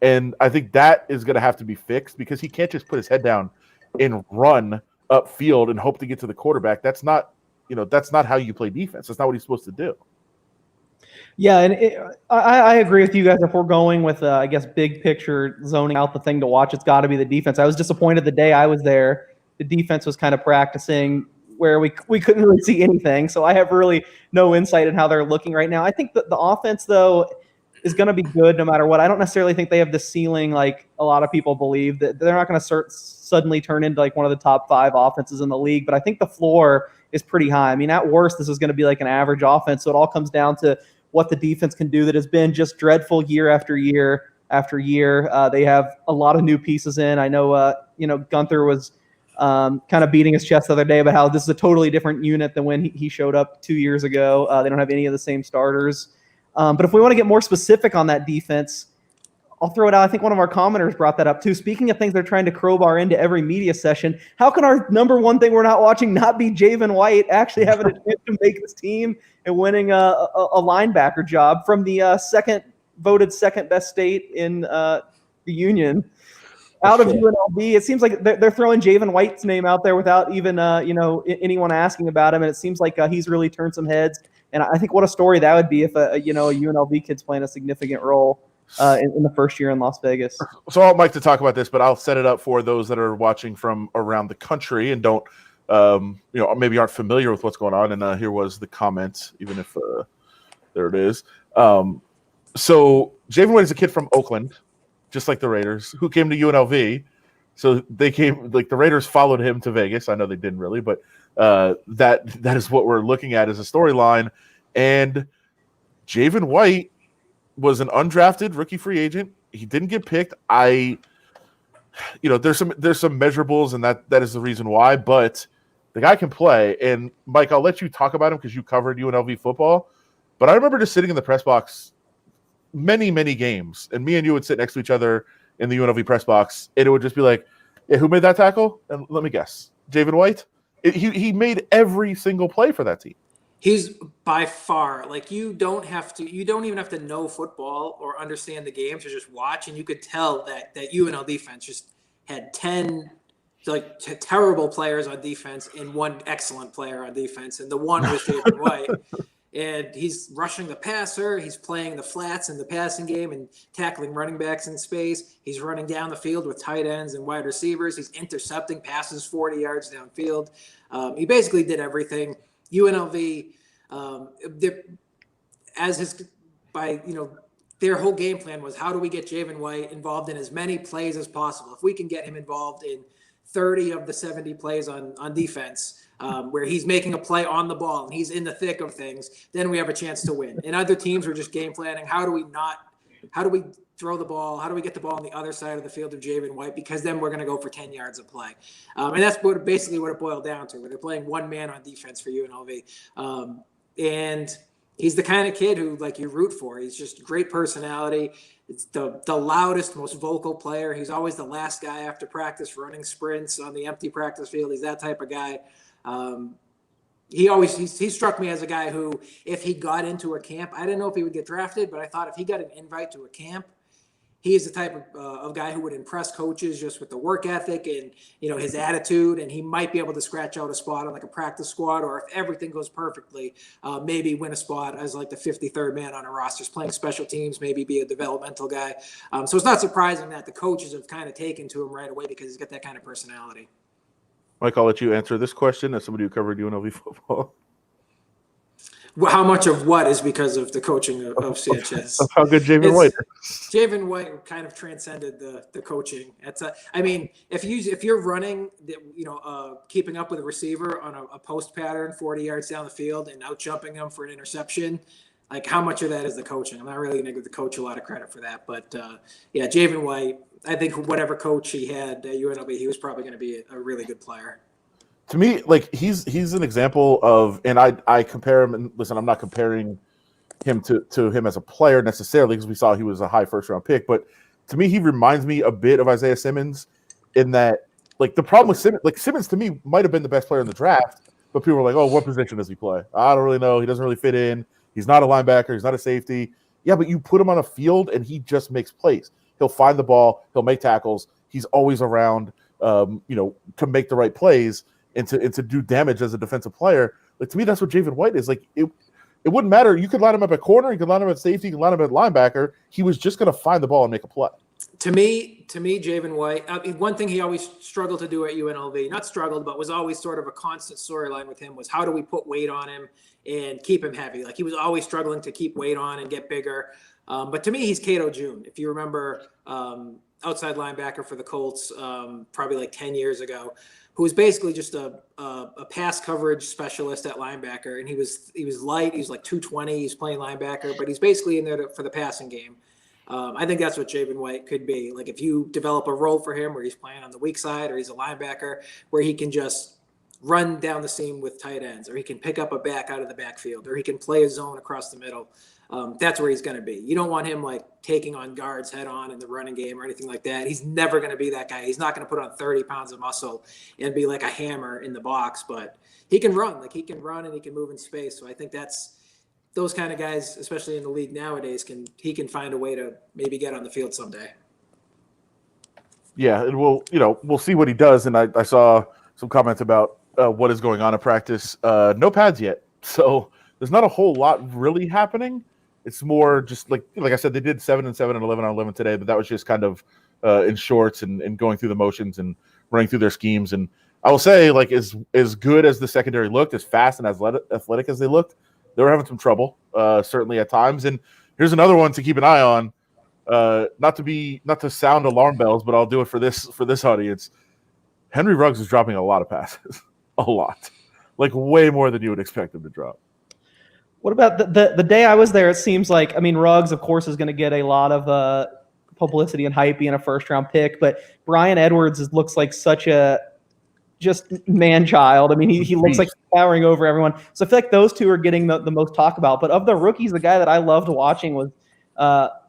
And I think that is going to have to be fixed because he can't just put his head down and run upfield and hope to get to the quarterback. That's not how you play defense. That's not what he's supposed to do. Yeah, and I agree with you guys. If we're going with, I guess, big picture zoning out the thing to watch, it's got to be the defense. I was disappointed the day I was there. The defense was kind of practicing where we couldn't really see anything. So I have really no insight in how they're looking right now. I think that the offense, though, is going to be good no matter what. I don't necessarily think they have the ceiling like a lot of people believe. That they're not going to suddenly turn into one of the top 5 offenses in the league. But I think the floor is pretty high. I mean, at worst, this is going to be an average offense. So it all comes down to what the defense can do that has been just dreadful year after year after year. They have a lot of new pieces in. I know, Gunther was kind of beating his chest the other day about how this is a totally different unit than when he showed up 2 years ago. They don't have any of the same starters. But if we want to get more specific on that defense, I'll throw it out. I think one of our commenters brought that up too. Speaking of things they're trying to crowbar into every media session, how can our number one thing we're not watching not be Javen White actually having a chance to make this team and winning a linebacker job from the voted second best state in the union? Out of UNLV, it seems like they're throwing Javen White's name out there without even anyone asking about him, and it seems like he's really turned some heads. And I think what a story that would be if a UNLV kid's playing a significant role in the first year in Las Vegas. So I'll Mike to talk about this, but I'll set it up for those that are watching from around the country and don't, maybe aren't familiar with what's going on. And here was the comment, even if there it is. So Javen White is a kid from Oakland, just like the Raiders, who came to UNLV. So they came, like the Raiders followed him to Vegas. I know they didn't really, but that is what we're looking at as a storyline. And Javen White was an undrafted rookie free agent. He didn't get picked. There's some measurables, and that is the reason why. But the guy can play. And Mike, I'll let you talk about him because you covered UNLV football. But I remember just sitting in the press box many, many games, and me and you would sit next to each other in the UNLV press box, and it would just be like, "Yeah, who made that tackle?" And let me guess, Javen White. He made every single play for that team. He's by far, like, you don't even have to know football or understand the game to just watch, and you could tell that UNL defense just had 10 terrible players on defense and one excellent player on defense, and the one was Javen White. And he's rushing the passer. He's playing the flats in the passing game and tackling running backs in space. He's running down the field with tight ends and wide receivers. He's intercepting passes 40 yards downfield. He basically did everything. UNLV, their whole game plan was, how do we get Javen White involved in as many plays as possible? If we can get him involved in 30 of the 70 plays on defense, where he's making a play on the ball and he's in the thick of things, then we have a chance to win. And other teams were just game planning. How do we throw the ball? How do we get the ball on the other side of the field of Javen White? Because then we're going to go for 10 yards of play. And that's basically what it boiled down to, where they're playing one man on defense for UNLV. And he's the kind of kid who, like, you root for. He's just great personality. It's the loudest, most vocal player. He's always the last guy after practice running sprints on the empty practice field. He's that type of guy. He struck me as a guy who, if he got into a camp, I didn't know if he would get drafted, but I thought if he got an invite to a camp, he is the type of guy who would impress coaches just with the work ethic and, his attitude, and he might be able to scratch out a spot on like a practice squad, or if everything goes perfectly, maybe win a spot as like the 53rd man on a roster, playing special teams, maybe be a developmental guy. So it's not surprising that the coaches have kind of taken to him right away because he's got that kind of personality. Mike, I'll let you answer this question as somebody who covered UNLV football. Well, how much of what is because of the coaching of Sanchez? How good Javen White is. Javen White kind of transcended the coaching. If you're running, keeping up with a receiver on a post pattern 40 yards down the field and out jumping them for an interception, like, how much of that is the coaching? I'm not really going to give the coach a lot of credit for that, but Javen White, I think whatever coach he had at UNLV, he was probably going to be a really good player. To me, like, he's an example of, and I compare him, and listen, I'm not comparing him to him as a player necessarily, because we saw he was a high first round pick, but to me, he reminds me a bit of Isaiah Simmons in that, like, the problem with Simmons, like, Simmons to me might have been the best player in the draft, but people were like, oh, what position does he play? I don't really know. He doesn't really fit in. He's not a linebacker. He's not a safety. Yeah, but you put him on a field and he just makes plays. He'll find the ball. He'll make tackles. He's always around, to make the right plays and to do damage as a defensive player. Like, to me, that's what Javen White is. Like, it wouldn't matter. You could line him up at corner. You could line him at safety. You could line him at linebacker. He was just going to find the ball and make a play. To me, Javen White, one thing he always struggled to do at UNLV, not struggled, but was always sort of a constant storyline with him, was how do we put weight on him and keep him heavy? Like, he was always struggling to keep weight on and get bigger. But to me, he's Cato June. If you remember, outside linebacker for the Colts, probably like 10 years ago, who was basically just a pass coverage specialist at linebacker. And he was light. He was like 220. He's playing linebacker, but he's basically in there for the passing game. I think that's what Jabin White could be. Like if you develop a role for him where he's playing on the weak side or he's a linebacker where he can just run down the seam with tight ends, or he can pick up a back out of the backfield, or he can play a zone across the middle. That's where he's going to be. You don't want him like taking on guards head on in the running game or anything like that. He's never going to be that guy. He's not going to put on 30 pounds of muscle and be like a hammer in the box, but he can run. Like he can run and he can move in space. So I think those kind of guys, especially in the league nowadays, he can find a way to maybe get on the field someday. Yeah, and we'll see what he does. And I saw some comments about what is going on in practice. No pads yet, so there's not a whole lot really happening. It's more just like I said, they did 7 and 7 and 11 on 11 today, but that was just kind of in shorts and going through the motions and running through their schemes. And I will say, like as good as the secondary looked, as fast and as athletic as they looked, they were having some trouble, certainly at times. And here's another one to keep an eye on. Not to sound alarm bells, but I'll do it for this audience. Henry Ruggs is dropping a lot of passes, a lot, like way more than you would expect him to drop. What about the day I was there? It seems like, I mean, Ruggs, of course, is going to get a lot of publicity and hype being a first-round pick, but Brian Edwards looks like such a just man-child. I mean, he looks like he's towering over everyone. So I feel like those two are getting the most talk about. But of the rookies, the guy that I loved watching was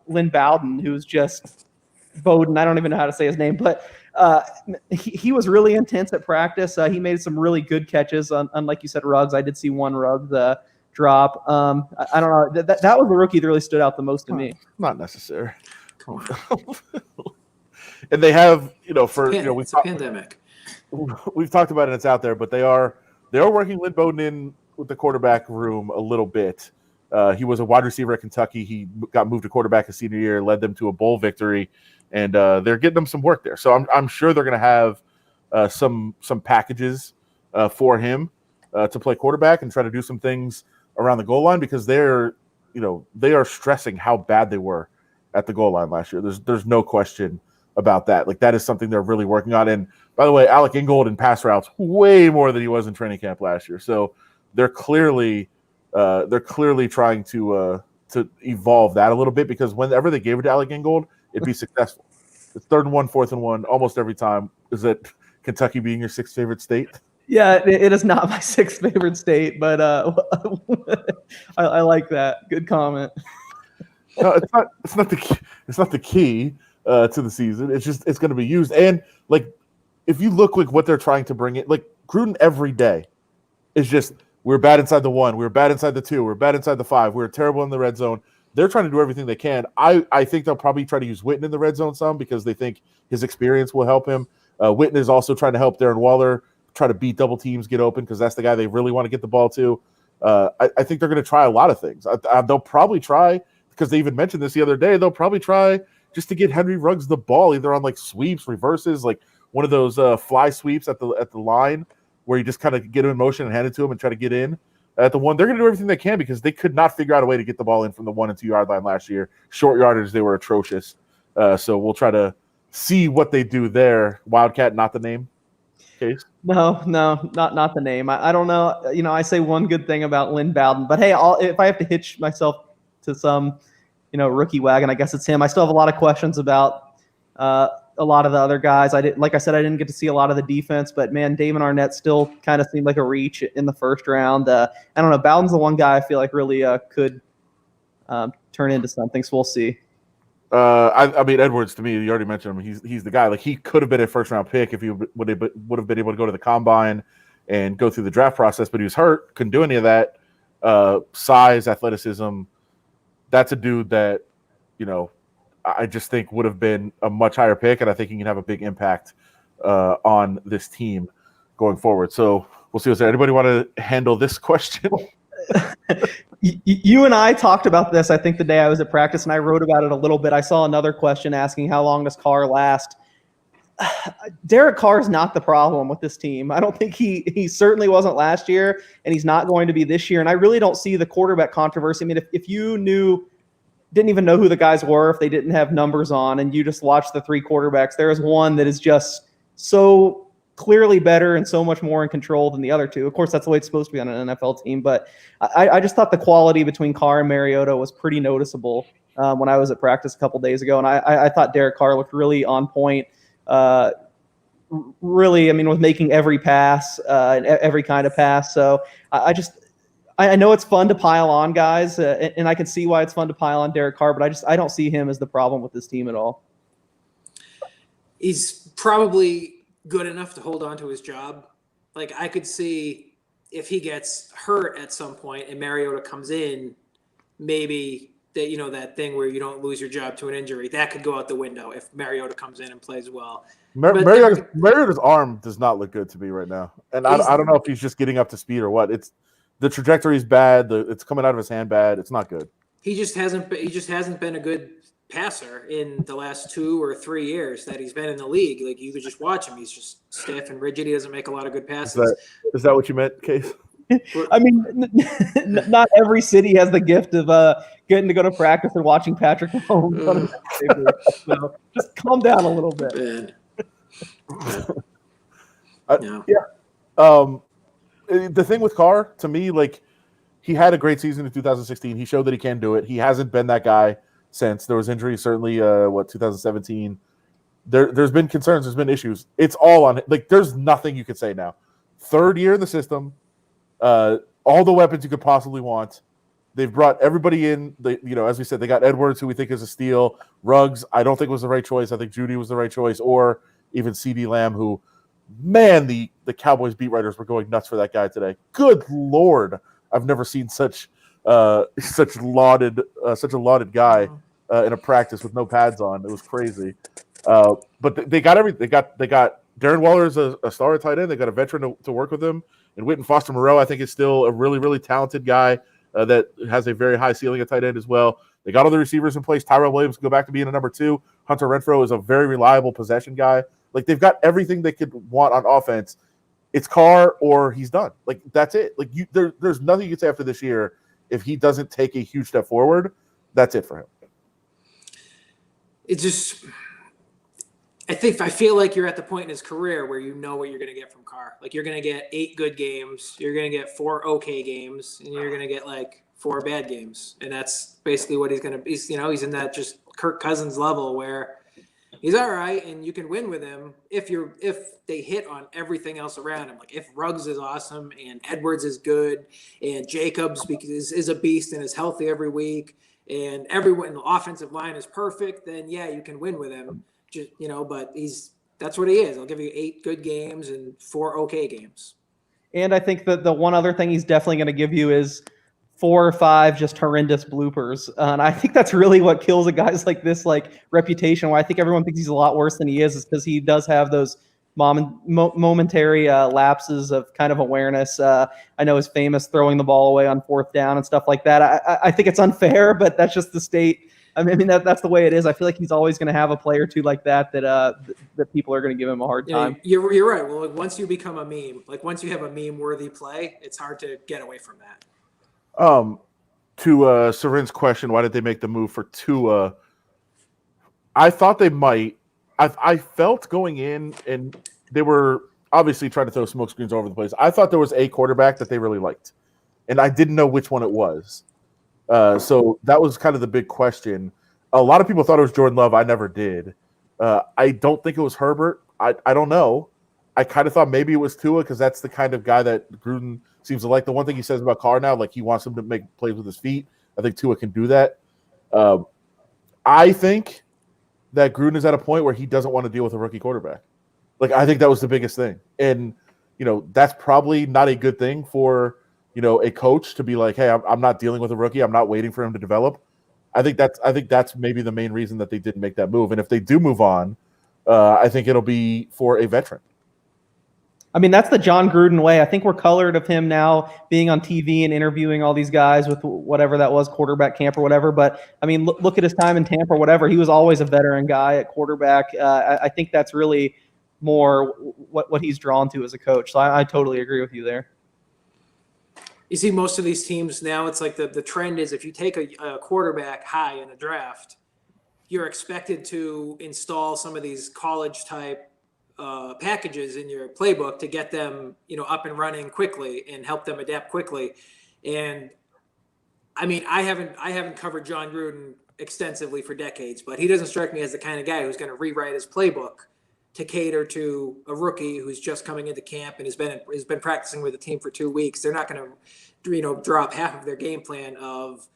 Lynn Bowden, who's just Bowden. I don't even know how to say his name, but he was really intense at practice. He made some really good catches on like you said, Ruggs. I did see one Ruggs drop. I don't know. That was the rookie that really stood out the most to me. Not necessary. And they have, It's a pandemic. We've talked about it. It's out there, but they are working Lynn Bowden in with the quarterback room a little bit. He was a wide receiver at Kentucky. He got moved to quarterback his senior year, led them to a bowl victory, and they're getting them some work there. So I'm sure they're going to have some packages for him to play quarterback and try to do some things around the goal line, because they are stressing how bad they were at the goal line last year. There's no question about that. Like, that is something they're really working on. And by the way, Alec Ingold in pass routes way more than he was in training camp last year. So they're clearly trying to evolve that a little bit, because whenever they gave it to Alec Ingold, it'd be successful. It's 3rd and 1, 4th and 1 almost every time. Is it Kentucky being your 6th favorite state? Yeah, it is not my 6th favorite state, but I like that. Good comment. No, it's not the key. It's not the key to the season. It's just it's going to be used. And like, if you look like what they're trying to bring in, like Gruden every day is just, we're bad inside the 1, we're bad inside the 2, we're bad inside the 5, we're terrible in the red zone. They're trying to do everything they can. I think they'll probably try to use Witten in the red zone some, because they think his experience will help him. Witten is also trying to help Darren Waller try to beat double teams, get open, because that's the guy they really want to get the ball to. I think they're going to try a lot of things. They'll probably try, because they even mentioned this the other day, they'll probably try just to get Henry Ruggs the ball, either on like sweeps, reverses, like one of those fly sweeps at the line, where you just kind of get him in motion and hand it to him and try to get in at the 1. They're going to do everything they can, because they could not figure out a way to get the ball in from the 1 and 2 yard line last year. Short yardage, they were atrocious. So we'll try to see what they do there. Wildcat, not the name. Case? No, not the name. I don't know. I say one good thing about Lynn Bowden, but hey, if I have to hitch myself to some, rookie wagon, I guess it's him. I still have a lot of questions about a lot of the other guys. Like I said, I didn't get to see a lot of the defense, but man, Damon Arnett still kind of seemed like a reach in the first round. I don't know. Bowden's the one guy I feel like really could turn into something. So we'll see. I mean, Edwards, to me, you already mentioned him. He's the guy. Like, he could have been a 1st round pick if he would have been able to go to the combine and go through the draft process, but he was hurt, couldn't do any of that. Size, athleticism. That's a dude that, I just think would have been a much higher pick, and I think he can have a big impact on this team going forward. So we'll see. Does anybody want to handle this question? You and I talked about this, I think, the day I was at practice, and I wrote about it a little bit. I saw another question asking, how long does Carr last? Derek Carr is not the problem with this team. I don't think he certainly wasn't last year, and he's not going to be this year. And I really don't see the quarterback controversy. I mean, if you didn't even know who the guys were, if they didn't have numbers on, and you just watched the 3 quarterbacks, there is one that is just so clearly better and so much more in control than the other 2. Of course, that's the way it's supposed to be on an NFL team, but I just thought the quality between Carr and Mariota was pretty noticeable when I was at practice a couple days ago, and I thought Derek Carr looked really on point. Really, I mean, with making every pass, every kind of pass. So I know it's fun to pile on guys, and I can see why it's fun to pile on Derek Carr, but I don't see him as the problem with this team at all. He's probably good enough to hold on to his job. Like, I could see if he gets hurt at some point and Mariota comes in, maybe that, that thing where you don't lose your job to an injury, that could go out the window if Mariota comes in and plays well. Mariota's arm does not look good to me right now. And I don't know if he's just getting up to speed or what. The trajectory is bad. It's coming out of his hand bad. It's not good. He just hasn't been a good passer in the last 2 or 3 years that he's been in the league. Like, you could just watch him. He's just stiff and rigid. He doesn't make a lot of good passes. Is that what you meant, Case? I mean, not every city has the gift of getting to go to practice and watching Patrick Mahomes. So just calm down a little bit. The thing with Carr, to me, like, he had a great season in 2016. He showed that he can do it. He hasn't been that guy since. There was injuries, certainly, 2017. There's been concerns. There's been issues. It's all on – like, there's nothing you could say now. 3rd year in the system, all the weapons you could possibly want. They've brought everybody in. As we said, they got Edwards, who we think is a steal. Ruggs, I don't think was the right choice. I think Judy was the right choice, or even CeeDee Lamb, who – man, the Cowboys beat writers were going nuts for that guy today. Good Lord, I've never seen such a lauded guy in a practice with no pads on. It was crazy. But they got everything. They got Darren Waller as a star at tight end. They got a veteran to work with them, and Witten Foster Moreau, I think, is still a really, really talented guy that has a very high ceiling at tight end as well. They got all the receivers in place. Tyrell Williams can go back to being a number 2. Hunter Renfrow is a very reliable possession guy. Like, they've got everything they could want on offense. It's Carr or he's done. Like, that's it. Like, there's nothing you can say after this year. If he doesn't take a huge step forward, that's it for him. It just, I feel like you're at the point in his career where you know what you're going to get from Carr. Like, you're going to get 8 good games, you're going to get 4 okay games, and you're going to get like 4 bad games. And that's basically what he's going to be. He's in that just Kirk Cousins level where he's all right, and you can win with him if they hit on everything else around him. Like, if Ruggs is awesome and Edwards is good and Jacobs is a beast and is healthy every week and everyone in the offensive line is perfect, then yeah, you can win with him. Just, but that's what he is. I'll give you 8 good games and 4 okay games. And I think that the one other thing he's definitely going to give you is 4 or 5 just horrendous bloopers. And I think that's really what kills a guy's like this, like, reputation, where I think everyone thinks he's a lot worse than he is because he does have those momentary lapses of kind of awareness. I know he's famous throwing the ball away on 4th down and stuff like that. I think it's unfair, but that's just the state. I mean, that's the way it is. I feel like he's always going to have a play or two like that people are going to give him a hard time. You're right. Well, like, once you become a meme, like once you have a meme-worthy play, it's hard to get away from that. To Serin's question, why did they make the move for Tua? I thought they might. I felt going in, and they were obviously trying to throw smoke screens all over the place. I thought there was a quarterback that they really liked, and I didn't know which one it was. So that was kind of the big question. A lot of people thought it was Jordan Love. I never did. I don't think it was Herbert. I don't know. I kind of thought maybe it was Tua because that's the kind of guy that Gruden seems to like. The one thing he says about Carr now, like, he wants him to make plays with his feet. I think Tua can do that. I think that Gruden is at a point where he doesn't want to deal with a rookie quarterback. Like, I think that was the biggest thing. And, that's probably not a good thing for, a coach to be like, hey, I'm not dealing with a rookie. I'm not waiting for him to develop. I think that's maybe the main reason that they didn't make that move. And if they do move on, I think it'll be for a veteran. I mean, that's the John Gruden way. I think we're colored of him now being on TV and interviewing all these guys with whatever that was, quarterback camp or whatever. But, I mean, look at his time in Tampa or whatever. He was always a veteran guy at quarterback. I think that's really more what he's drawn to as a coach. So I totally agree with you there. You see most of these teams now, it's like the trend is if you take a quarterback high in a draft, you're expected to install some of these college-type packages in your playbook to get them, up and running quickly and help them adapt quickly. And I mean, I haven't covered John Gruden extensively for decades, but he doesn't strike me as the kind of guy who's going to rewrite his playbook to cater to a rookie who's just coming into camp and has been practicing with the team for 2 weeks. They're not going to, drop half of their game plan of,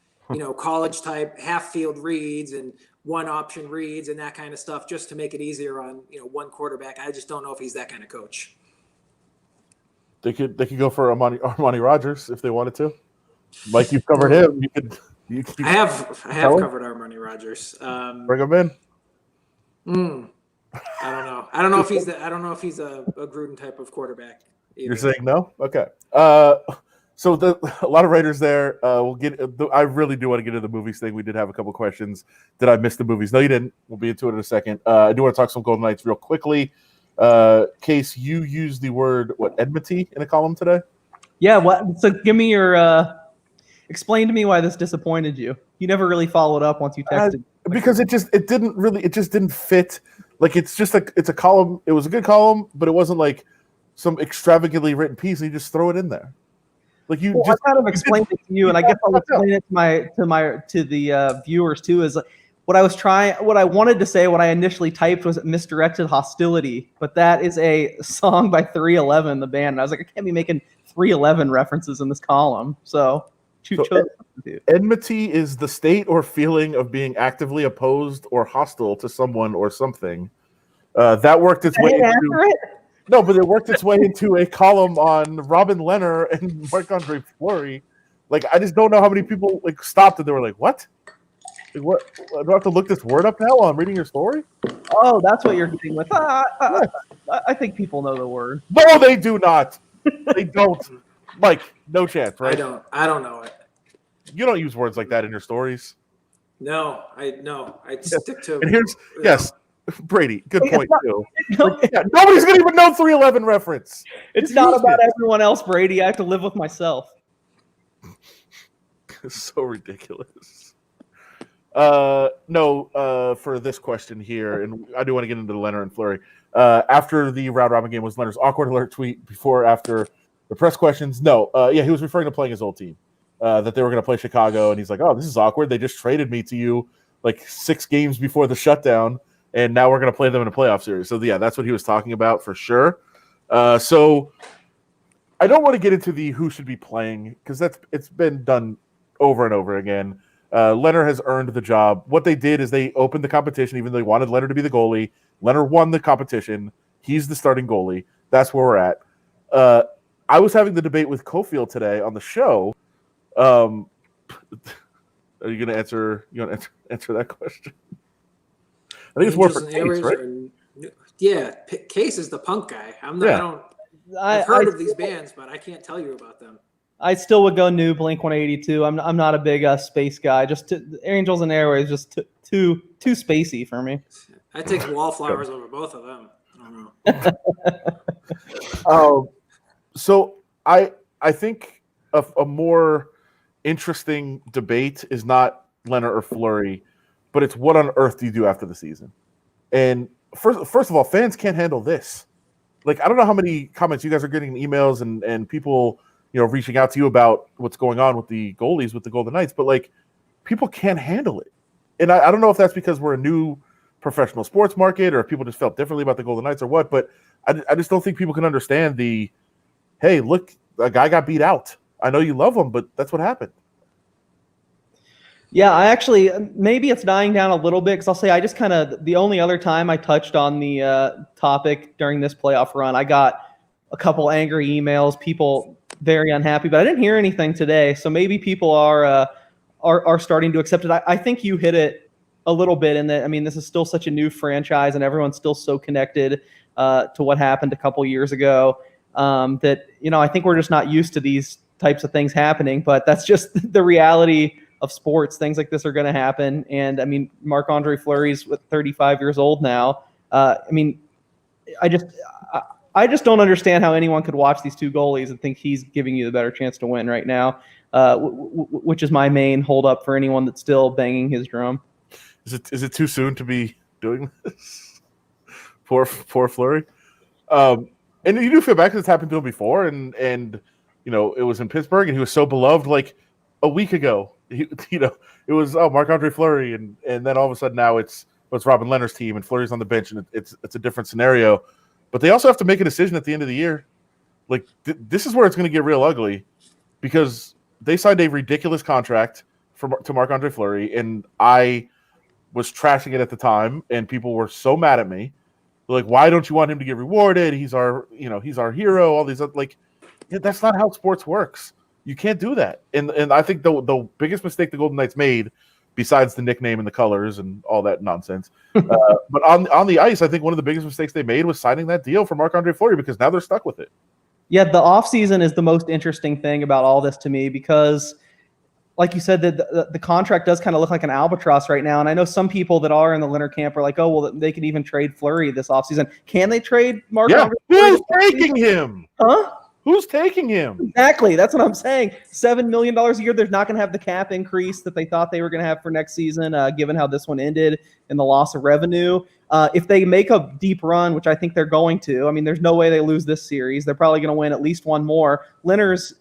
college type half field reads and one option reads and that kind of stuff just to make it easier on, one quarterback. I just don't know if he's that kind of coach. They could go for Armani Rogers if they wanted to. Mike, you've covered him. You I have covered Armani Rogers. Bring him in. I don't know. I don't know if he's a Gruden type of quarterback. Either. You're saying no? Okay. So a lot of writers there. We'll get. I really do want to get into the movies thing. We did have a couple questions. Did I miss the movies? No, you didn't. We'll be into it in a second. I do want to talk some Golden Knights real quickly. Case, you used the word enmity in a column today. Yeah. What? So give me your. Explain to me why this disappointed you. You never really followed up once you texted. Because it just didn't fit. Like it's a column. It was a good column, but it wasn't like some extravagantly written piece. And you just throw it in there. Like I kind of explained it to you, and I guess I'll explain it to the viewers too. Is what I wanted to say, what I initially typed was misdirected hostility, but that is a song by 311, the band. And I was like, I can't be making 311 references in this column. So enmity is the state or feeling of being actively opposed or hostile to someone or something. That worked its way into. No, but it worked its way into a column on Robin Lehner and Marc-Andre Fleury. Like, I just don't know how many people stopped and they were like, "What? Like, what? Do I have to look this word up now while I'm reading your story?" Oh, that's what you're getting with. I think people know the word. No, they do not. They don't. Mike, no chance, right? I don't know it. You don't use words like that in your stories. No. I stick to. And here's yes. Brady, good point too. Nobody's gonna even know 311 reference. It's not about everyone else, Brady. I have to live with myself. It's so ridiculous. For this question here, and I do want to get into the Leonard and Fleury. After the round robin game, was Leonard's awkward alert tweet before after the press questions? No. He was referring to playing his old team. That they were going to play Chicago, and he's like, "Oh, this is awkward. They just traded me to you 6 games before the shutdown, and now we're going to play them in a playoff series." So yeah, that's what he was talking about for sure. So I don't want to get into the who should be playing because it's been done over and over again. Leonard has earned the job. What they did is they opened the competition, even though they wanted Leonard to be the goalie. Leonard won the competition. He's the starting goalie. That's where we're at. I was having the debate with Cofield today on the show. Are you going to answer? You want to answer that question? I think it's more for Case, right? Case is the punk guy. I've heard of these bands, but I can't tell you about them. I still would go new Blink 182. I'm not a big space guy. Angels and Airwaves just too spacey for me. I take Wallflowers over both of them. I don't know. So I think a more interesting debate is not Leonard or Fleury, but it's what on earth do you do after the season? And first of all, fans can't handle this. I don't know how many comments you guys are getting, emails and people, reaching out to you about what's going on with the goalies with the Golden Knights, but people can't handle it. And I don't know if that's because we're a new professional sports market or if people just felt differently about the Golden Knights or what, but I just don't think people can understand hey, look, a guy got beat out. I know you love him, but that's what happened. Yeah, I actually, maybe it's dying down a little bit because I'll say I just the only other time I touched on the topic during this playoff run, I got a couple angry emails, people very unhappy, but I didn't hear anything today. So maybe people are starting to accept it. I think you hit it a little bit in that, this is still such a new franchise and everyone's still so connected to what happened a couple years ago that, I think we're just not used to these types of things happening, but that's just the reality of sports. Things like this are going to happen. And Marc-Andre Fleury's 35 years old now. I just don't understand how anyone could watch these two goalies and think he's giving you the better chance to win right now, which is my main holdup for anyone that's still banging his drum. Is it too soon to be doing this? Poor Fleury. And you do feel bad because it's happened to him before, and it was in Pittsburgh, and he was so beloved a week ago. it was Marc-Andre Fleury, and then all of a sudden now it's Robin Leonard's team, and Fleury's on the bench, and it's a different scenario. But they also have to make a decision at the end of the year. Like this is where it's going to get real ugly, because they signed a ridiculous contract to Marc-Andre Fleury, and I was trashing it at the time, and people were so mad at me. They're like, why don't you want him to get rewarded? He's our hero. All these that's not how sports works. You can't do that. And I think the biggest mistake the Golden Knights made, besides the nickname and the colors and all that nonsense, but on the ice, I think one of the biggest mistakes they made was signing that deal for Marc-Andre Fleury, because now they're stuck with it. Yeah, the offseason is the most interesting thing about all this to me, because like you said, the contract does kind of look like an albatross right now. And I know some people that are in the Leonard camp are like, oh, well, they could even trade Fleury this offseason. Can they trade Marc-Andre Fleury? Who's taking him? Huh? Who's taking him? Exactly. That's what I'm saying. $7 million a year. They're not going to have the cap increase that they thought they were going to have for next season, given how this one ended and the loss of revenue. If they make a deep run, which I think they're going to, I mean, there's no way they lose this series. They're probably going to win at least one more. Leonard's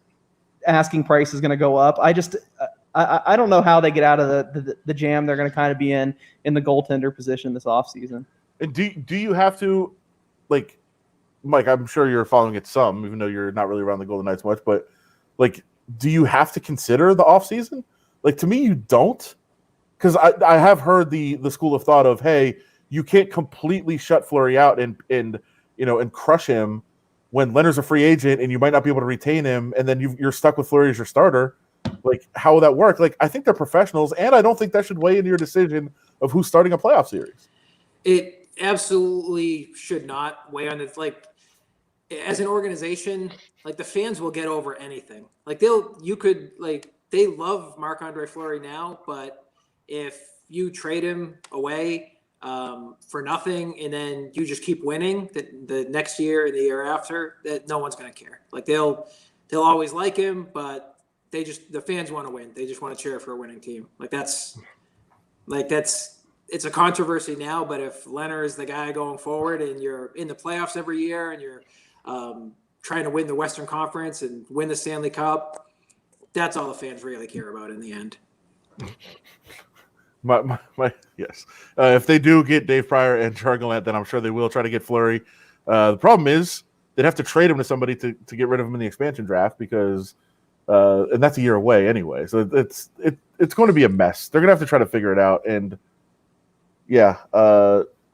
asking price is going to go up. I don't know how they get out of the jam they're going to kind of be in the goaltender position this offseason. And do you have to, like, Mike, I'm sure you're following it some, even though you're not really around the Golden Knights much, but like, do you have to consider the offseason? Like, to me, you don't, because I have heard the school of thought of, hey, you can't completely shut Fleury out and crush him when Leonard's a free agent and you might not be able to retain him, and then you're stuck with Fleury as your starter. Like, how will that work? Like, I think they're professionals, and I don't think that should weigh into your decision of who's starting a playoff series. It absolutely should not weigh on it. Like, as an organization, like, the fans will get over anything. Like, they love Marc-Andre Fleury now, but if you trade him away for nothing, and then you just keep winning the next year and the year after, that no one's going to care. Like, they'll always like him, but the fans want to win. They just want to cheer for a winning team. It's a controversy now, but if Leonard is the guy going forward and you're in the playoffs every year and you're trying to win the Western Conference and win the Stanley Cup, that's all the fans really care about in the end. Yes. If they do get Dave Pryor and Chargalant, then I'm sure they will try to get Fleury. The problem is they'd have to trade him to somebody to get rid of him in the expansion draft, because and that's a year away anyway. So it's going to be a mess. They're going to have to try to figure it out. And yeah,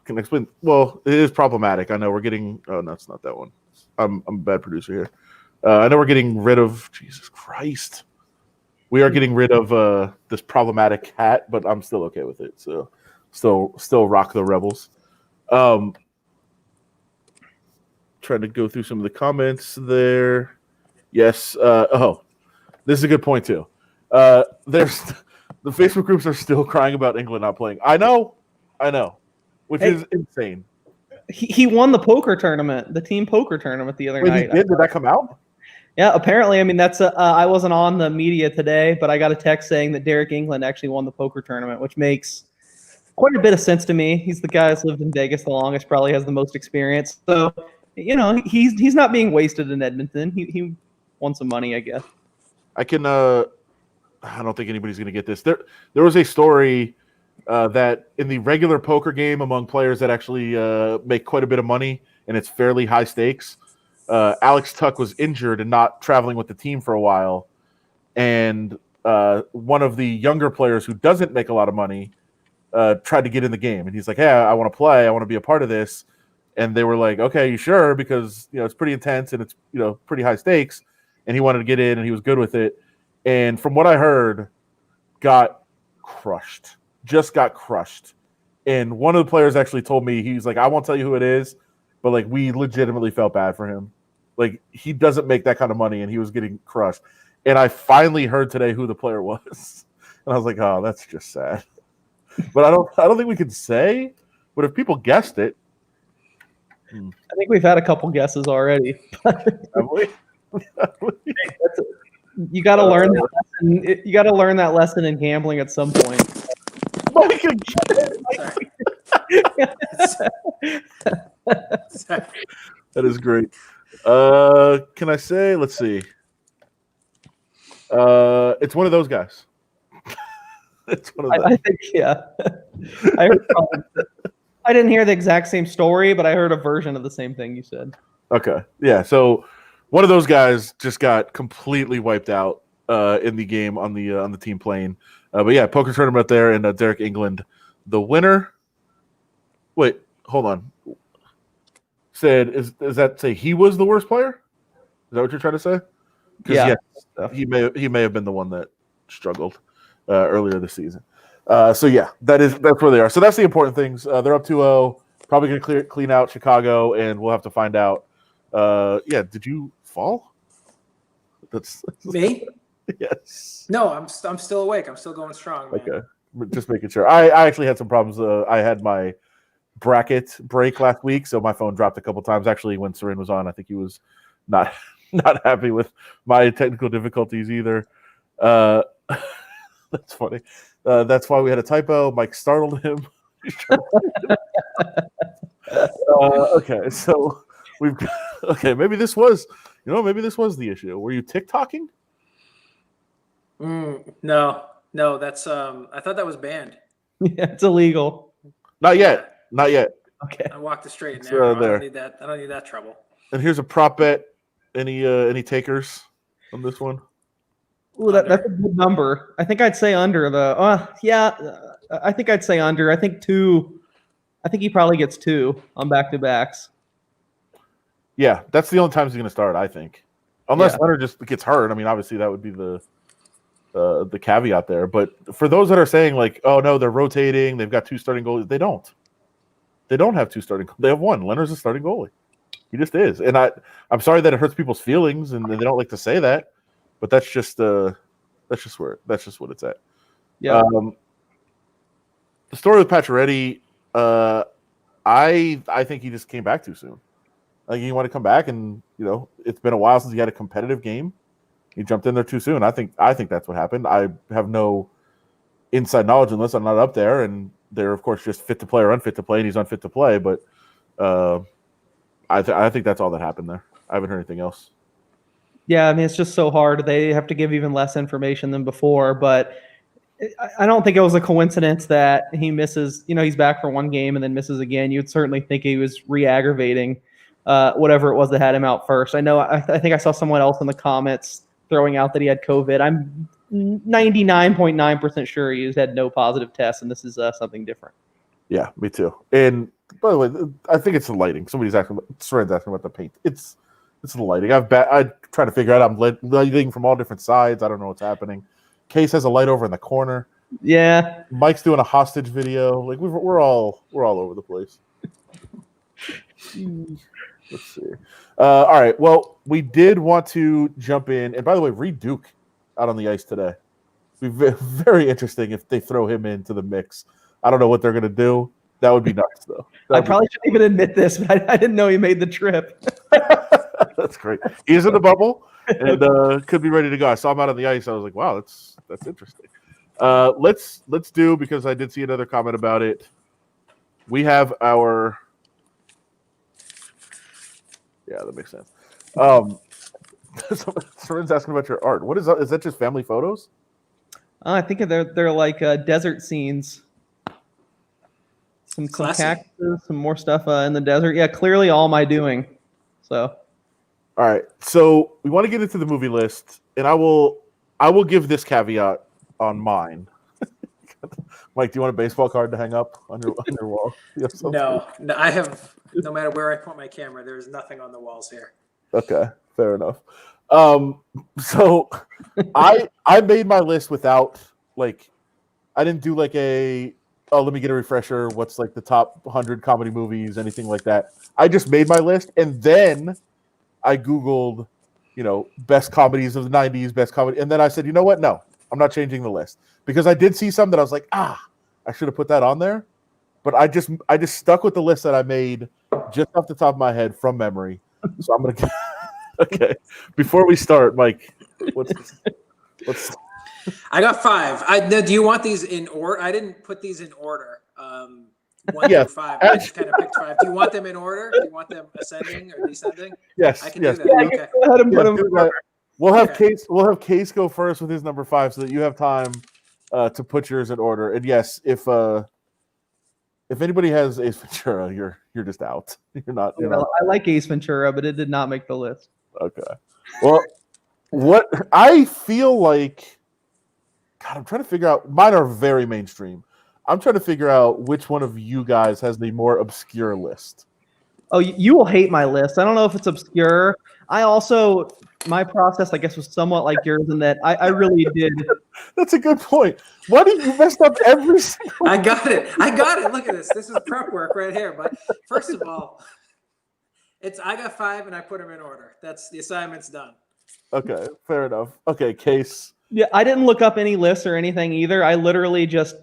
can explain. Well, it is problematic. I know we're getting. Oh no, it's not that one. I'm a bad producer here. I know we're getting rid of. Jesus Christ. We are getting rid of this problematic hat, but I'm still okay with it. So still rock the Rebels. Trying to go through some of the comments there. Yes. This is a good point too. There's the Facebook groups are still crying about England not playing. I know, which is insane. He won the poker tournament, the team poker tournament the other night. Did that come out? Yeah, apparently. I mean, that's I wasn't on the media today, but I got a text saying that Derek England actually won the poker tournament, which makes quite a bit of sense to me. He's the guy that's lived in Vegas the longest, probably has the most experience. So, he's not being wasted in Edmonton. He won some money, I guess. I don't think anybody's going to get this. There was a story that in the regular poker game among players that actually make quite a bit of money and it's fairly high stakes, Alex Tuck was injured and not traveling with the team for a while. And one of the younger players who doesn't make a lot of money tried to get in the game. And he's like, hey, I want to play. I want to be a part of this. And they were like, okay, you sure? Because, it's pretty intense and it's, pretty high stakes. And he wanted to get in and he was good with it. And from what I heard, got crushed. And one of the players actually told me, he's like, I won't tell you who it is, but like, we legitimately felt bad for him. Like, he doesn't make that kind of money and he was getting crushed. And I finally heard today who the player was. And I was like, oh, that's just sad. But I don't think we could say, but if people guessed it. I think we've had a couple guesses already. Have we? You got to learn that lesson. You got to learn that lesson in gambling at some point. That is great. Can I say? Let's see. It's one of those guys. It's one of I them. think, yeah. I heard I didn't hear the exact same story, but I heard a version of the same thing you said. Okay. Yeah. So one of those guys just got completely wiped out in the game on the team plane. But yeah, poker tournament there in Derek England. The winner. Wait, hold on. Said is that say he was the worst player? Is that what you're trying to say? Yeah. Yes, he may have been the one that struggled earlier this season. So yeah, that's where they are. So that's the important things. They're up 2-0. Probably going to clean out Chicago, and we'll have to find out. Yeah, did you fall? That's Me? yes. No, I'm still awake. I'm still going strong, man. Okay, just making sure. I actually had some problems. I had my bracket break last week, so my phone dropped a couple times. Actually, when Seren was on, I think he was not happy with my technical difficulties either. That's funny. That's why we had a typo. Mike startled him. Okay, so we've okay. Maybe this was the issue. Were you TikToking? No, that's I thought that was banned. Yeah, it's illegal. Not yet. Not yet. Okay. I walked the straight and It's, narrow. I there. don't need that. I don't need that trouble. And here's a prop bet. Any takers on this one? Ooh, that's a good number. I think I'd say under though. I think I'd say under. I think 2. I think he probably gets 2 on back-to-backs. Yeah, that's the only time he's going to start, I think. Unless Yeah. Leonard just gets hurt. I mean, obviously that would be the caveat there. But for those that are saying like, oh no, they're rotating, they've got 2 starting goalies, they don't. They don't have 2 starting. They have 1. Leonard's a starting goalie. He just is. And I'm sorry that it hurts people's feelings, and they don't like to say that, but that's just what it's at. Yeah. The story with Pacioretty, I think he just came back too soon. Like he wanted to come back, and it's been a while since he had a competitive game. He jumped in there too soon. I think that's what happened. I have no inside knowledge unless I'm not up there, and they're of course just fit to play or unfit to play, and he's unfit to play. But I think that's all that happened there. I haven't heard anything else. Yeah, I mean, it's just so hard. They have to give even less information than before, but I don't think it was a coincidence that he misses, he's back for 1 game and then misses again. You'd certainly think he was re-aggravating whatever it was that had him out first. I know, I think I saw someone else in the comments throwing out that he had COVID. I'm 99.9% sure he's had no positive tests, and this is something different. Yeah, me too. And by the way, I think it's the lighting. Soren's asking about the paint. It's the lighting. I try to figure out. I'm lighting from all different sides. I don't know what's happening. Case has a light over in the corner. Yeah. Mike's doing a hostage video. Like we're all over the place. Let's see. All right. Well, we did want to jump in. And by the way, Reed Duke out on the ice today. It'd be very interesting if they throw him into the mix. I don't know what they're going to do. That would be nuts, though. I probably shouldn't even admit this, but I didn't know he made the trip. That's great. He's in the bubble and could be ready to go. I saw him out on the ice. I was like, wow, that's interesting. Let's do, because I did see another comment about it. We have our that makes sense. Someone's asking about your art. What is that? Is that just family photos? I think they're like desert scenes. Some cactus, some more stuff in the desert. Yeah, clearly all my doing. So, all right. So we want to get into the movie list, and I will give this caveat on mine. Mike, do you want a baseball card to hang up on your wall? No, I have. No matter where I point my camera, there is nothing on the walls here. Okay, fair enough. So I made my list without I didn't do let me get a refresher. What's the top 100 comedy movies, anything like that. I just made my list, and then I Googled, best comedies of the 90s, best comedy. And then I said, you know what? No, I'm not changing the list, because I did see some that I was like, I should have put that on there. But I just stuck with the list that I made just off the top of my head from memory. So I'm going to okay. Before we start, Mike, what's I got 5. Do you want these in order? I didn't put these in order. 1 through 5. I just kind of picked 5. Do you want them in order? Do you want them ascending or descending? Yes. I can do that. Yeah, Okay. go ahead and put them. We'll have Case go first with his number 5, so that you have time to put yours in order. And yes, if anybody has Ace Ventura, you're just out. You're not. I like Ace Ventura, but it did not make the list. Okay. Well, what I feel like, God, I'm trying to figure out. Mine are very mainstream. I'm trying to figure out which one of you guys has the more obscure list. Oh, you will hate my list. I don't know if it's obscure. My process, I guess, was somewhat like yours in that I really did. That's a good point. Why did you mess up every single? I got it. Look at this. This is prep work right here. But first of all, I got 5 and I put them in order. That's the assignment's done. Okay, fair enough. Okay, Case. Yeah, I didn't look up any lists or anything either. I literally just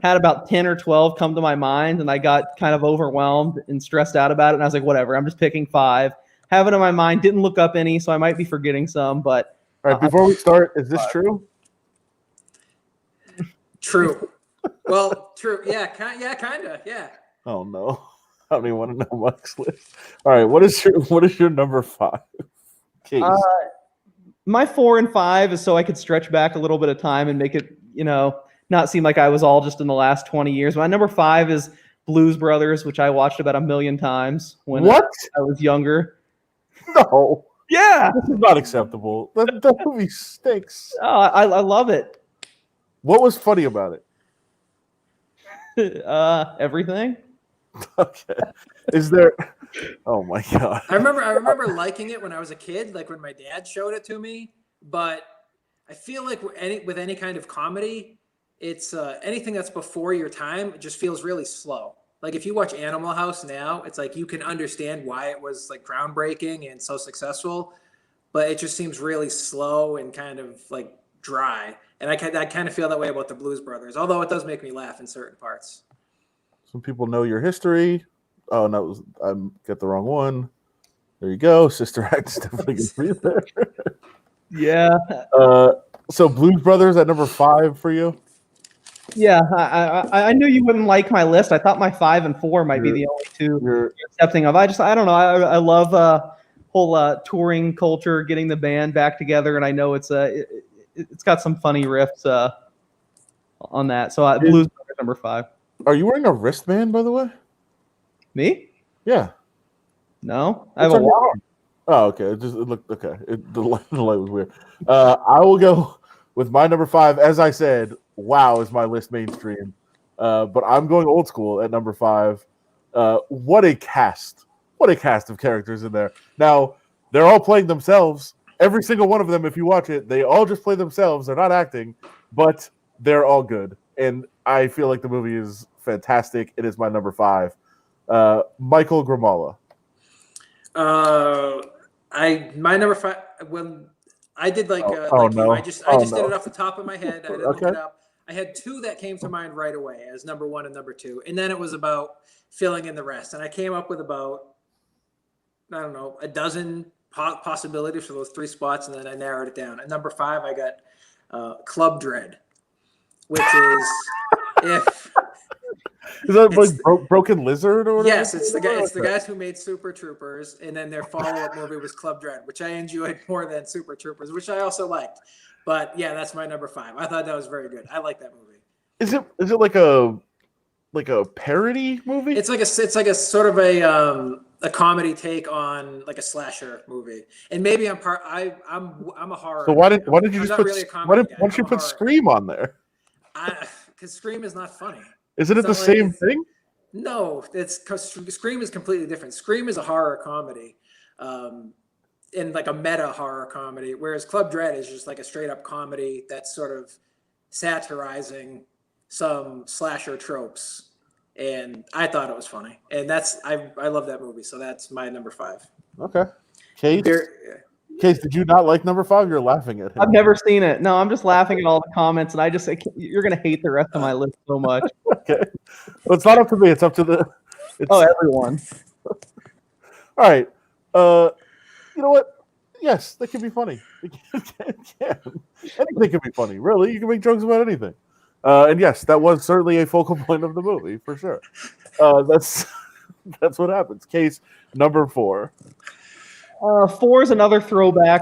had about 10 or 12 come to my mind, and I got kind of overwhelmed and stressed out about it. And I was like, whatever, I'm just picking 5. Have it in my mind. Didn't look up any, so I might be forgetting some. But all right, before we start, is this true? True. Well, true. Yeah, kind of. Yeah. Oh no, I don't even want to know Mike's list. All right, what is your number 5? Case. My 4 and 5 is so I could stretch back a little bit of time and make it, not seem like I was all just in the last 20 years. My number 5 is Blues Brothers, which I watched about 1 million times when I was younger. No. Yeah. This is not acceptable. That movie stinks. Oh, I love it. What was funny about it? Everything. Okay. Is there? Oh my God. I remember liking it when I was a kid, like when my dad showed it to me. But I feel like with any kind of comedy, it's anything that's before your time. It just feels really slow. Like if you watch Animal House now, it's like you can understand why it was like groundbreaking and so successful, but it just seems really slow and kind of like dry. And I kind of feel that way about the Blues Brothers, although it does make me laugh in certain parts. Some people know your history. Oh no, I get the wrong one. There you go. Sister Act is definitely going to be there. Yeah. So Blues Brothers at number 5 for you. Yeah, I knew you wouldn't like my list. I thought my 5 and 4 might be the only two you're accepting of. I don't know. I love whole touring culture, getting the band back together, and I know it's got some funny riffs on that. So Blues Brothers number 5. Are you wearing a wristband, by the way? Me? Yeah. No, I have a watch. Oh, okay. It looked okay. The light was weird. I will go with my number 5. As I said, wow, is my list mainstream. But I'm going old school at number 5. What a cast! What a cast of characters in there. Now they're all playing themselves. Every single one of them, if you watch it, they all just play themselves. They're not acting, but they're all good. And I feel like the movie is fantastic. It is my number 5. Michael Grimala. My number 5. When I did I just did it off the top of my head. I didn't look it up. I had 2 that came to mind right away as number 1 and number 2, and then it was about filling in the rest. And I came up with about a dozen possibilities for those 3 spots, and then I narrowed it down. At number 5, I got Club Dread, which is Is that like Broken Lizard or whatever? Yes, it's the guys who made Super Troopers, and then their follow-up movie was Club Dread, which I enjoyed more than Super Troopers, which I also liked. But yeah, that's my number 5. I thought that was very good. I like that movie. Is it like a parody movie? It's like a sort of a comedy take on like a slasher movie. And maybe I'm a horror. So why did you just put why don't you put Scream on there? Because Scream is not funny. Isn't it the same thing? No, Scream is completely different. Scream is a horror comedy, and like a meta horror comedy, whereas Club Dread is just like a straight up comedy that's sort of satirizing some slasher tropes. And I thought it was funny, and I love that movie, so that's my number 5. Okay, Case, did you not like number 5? You're laughing at him. I've never seen it. No, I'm just laughing at all the comments, and you're gonna hate the rest of my list so much. Okay, well, it's not up to me. It's up to everyone. All right. You know what? Yes, they can be funny. Anything can be funny. Really, you can make jokes about anything. And yes, that was certainly a focal point of the movie for sure. That's what happens. Case number 4. 4 is another throwback.